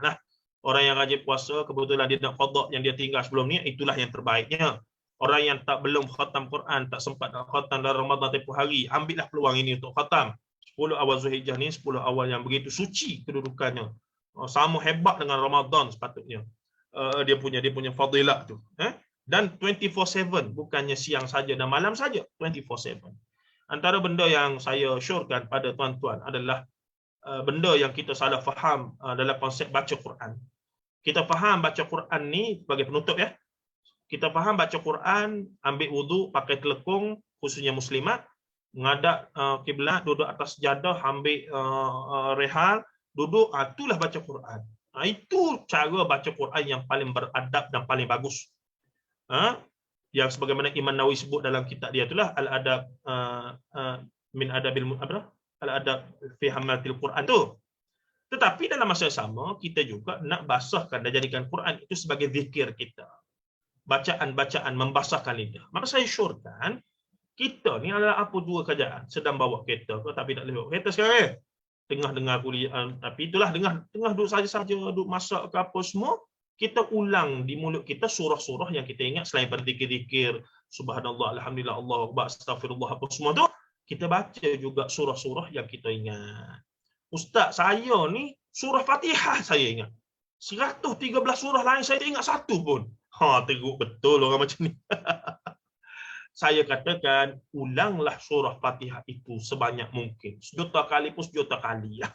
lah. Orang yang rajin puasa, kebetulan dia nak qada yang dia tinggal sebelum ni, itulah yang terbaiknya. Orang yang belum khatam Quran, tak sempat nak khatam dalam Ramadan tempoh hari, ambillah peluang ini untuk khatam. 10 awal Zulhijjah ni 10 awal yang begitu suci kedudukannya. Sama hebat dengan Ramadan sepatutnya. Dia punya fadilah tu. Dan 24/7, bukannya siang saja dan malam saja, 24/7. Antara benda yang saya syorkan pada tuan-tuan adalah benda yang kita salah faham dalam konsep baca Quran. Kita faham baca Quran ni sebagai penutup ya. Kita faham baca Quran, ambil wudu, pakai telekung, khususnya muslimat, menghadap kiblat, duduk atas sejadah, ambil rehal, duduk, itulah baca Quran. Itu cara baca Quran yang paling beradab dan paling bagus. Yang sebagaimana Imam Nawawi sebut dalam kitab dia itulah al-adab min adabil al-adab fi hamlatil Quran tu. Tetapi dalam masa yang sama kita juga nak basahkan dan jadikan Quran itu sebagai zikir kita. Bacaan-bacaan membasahkan lidah. Maka saya syorkan kita ni adalah apa dua kerjaan. Sedang bawa kereta ke, tapi tak boleh bawa kereta sekarang. Tengah dengar kuliah, tapi itulah tengah duduk saja duduk masak ke apa semua, kita ulang di mulut kita surah-surah yang kita ingat selain pada zikir-zikir subhanallah, alhamdulillah, Allahu akbar, astagfirullah apa semua tu, kita baca juga surah-surah yang kita ingat. Ustaz, saya ni surah Fatihah saya ingat. 113 surah lain saya tak ingat satu pun. Teruk betul orang macam ni. Saya katakan, ulanglah surah Fatihah itu sebanyak mungkin. Sejuta kali pun sejuta kali. Ya.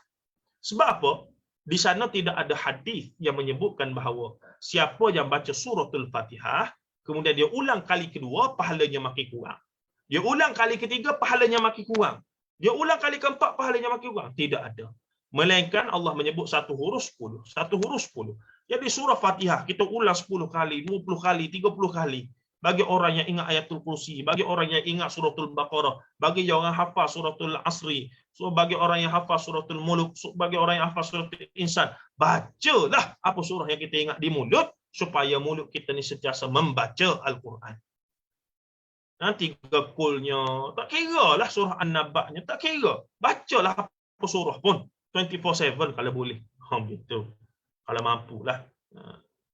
Sebab apa? Di sana tidak ada hadis yang menyebutkan bahawa siapa yang baca suratul Fatihah, kemudian dia ulang kali kedua, pahalanya makin kurang. Dia ulang kali ketiga, pahalanya makin kurang. Dia ulang kali keempat, pahalanya makin kurang. Tidak ada. Melainkan Allah menyebut satu huruf 10. Satu huruf 10. Jadi surah Fatihah kita ulang 10 kali, 20 kali, 30 kali. Bagi orang yang ingat ayatul kursi, bagi orang yang ingat suratul Baqarah, bagi orang hafal suratul Asri, bagi orang yang hafal suratul Mulk, bagi orang yang hafal suratul Insan, bacalah apa surah yang kita ingat di mulut supaya mulut kita ni sentiasa membaca Al-Quran. Nanti kulnya, tak kira lah surah An-Naba'nya, tak kira. Bacalah apa surah pun 24/7 kalau boleh. Begitu. Kalau mampulah.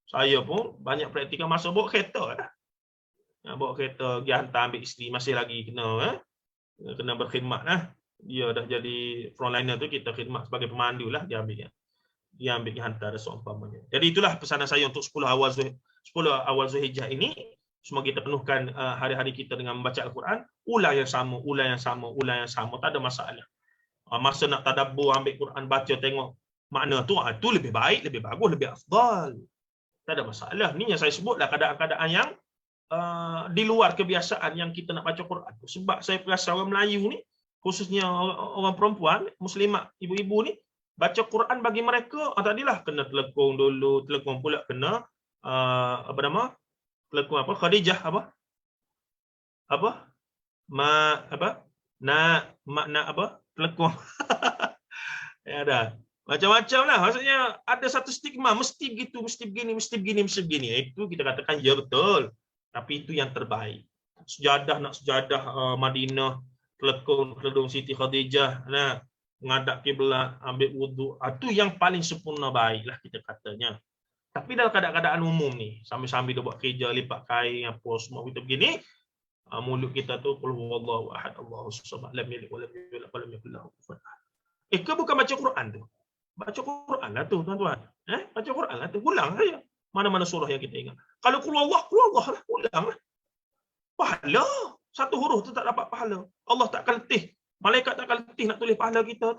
Saya pun banyak praktikal masa bawa kereta lah. Bawa kereta pergi hantar ambil isteri, masih lagi kena berkhidmat lah. Dia dah jadi frontliner tu, kita khidmat sebagai pemandu lah, dia ambil pergi hantar seumpamanya. Jadi itulah pesanan saya untuk 10 awal Zulhijjah ini. Semua kita penuhkan hari-hari kita dengan membaca Al-Quran, ulang yang sama, tak ada masalah. Masa nak tadabbur, ambil Quran, baca, tengok makna tu, itu lebih baik, lebih bagus, lebih afdal. Tak ada masalah. Ni yang saya sebutlah keadaan-keadaan yang di luar kebiasaan yang kita nak baca Quran. Sebab saya perasan orang Melayu ni, khususnya orang perempuan, muslimat, ibu-ibu ni, baca Quran bagi mereka, tadilah kena telekung dulu, telekung pula kena, telekung apa? Khadijah apa? Telekung. Ya dah. Macam-macam lah. Maksudnya ada satu stigma, mesti gitu, mesti begini. Itu kita katakan ya betul. Tapi itu yang terbaik. Sejadah Madinah, telekung Siti Khadijah, menghadap kiblat, ambil wudu, itu yang paling sempurna baiklah kita katanya. Tapi dalam keadaan umum ni, sambil-sambil dia buat kerja, lipat kain, apa semua kita begini, mulut kita tu qul huwallahu ahad, Allahus samad, lam yalid walam yulad walam yakul lahu kufuwan ahad. Ke bukan baca Quran tu. Baca Quran lah tu, tuan-tuan. Baca Quran lah tu. Ulang saja. Mana-mana surah yang kita ingat. Kalau qul huwallah lah, ulang lah. Pahala. Satu huruf tu tak dapat pahala. Allah tak akan letih. Malaikat tak akan letih nak tulis pahala kita.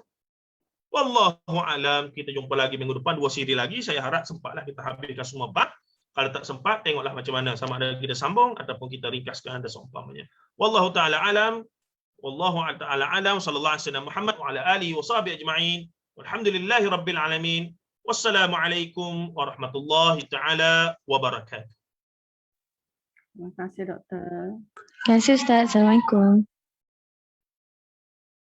Wallahu alam. Kita jumpa lagi minggu depan 2 siri lagi. Saya harap sempatlah kita habiskan semua bab. Kalau tak sempat, tengoklah macam mana, sama ada kita sambung ataupun kita ringkaskan dan seumpamanya. Wallahu taala alam. Wallahu taala alam. Sallallahu alaihi wasallam Muhammad wa ala alihi wa sahbihi ajma'in. Walhamdulillahi rabbil alamin. Wassalamualaikum warahmatullahi taala wabarakatuh. Terima kasih doktor. Terima kasih Ustaz. Assalamualaikum.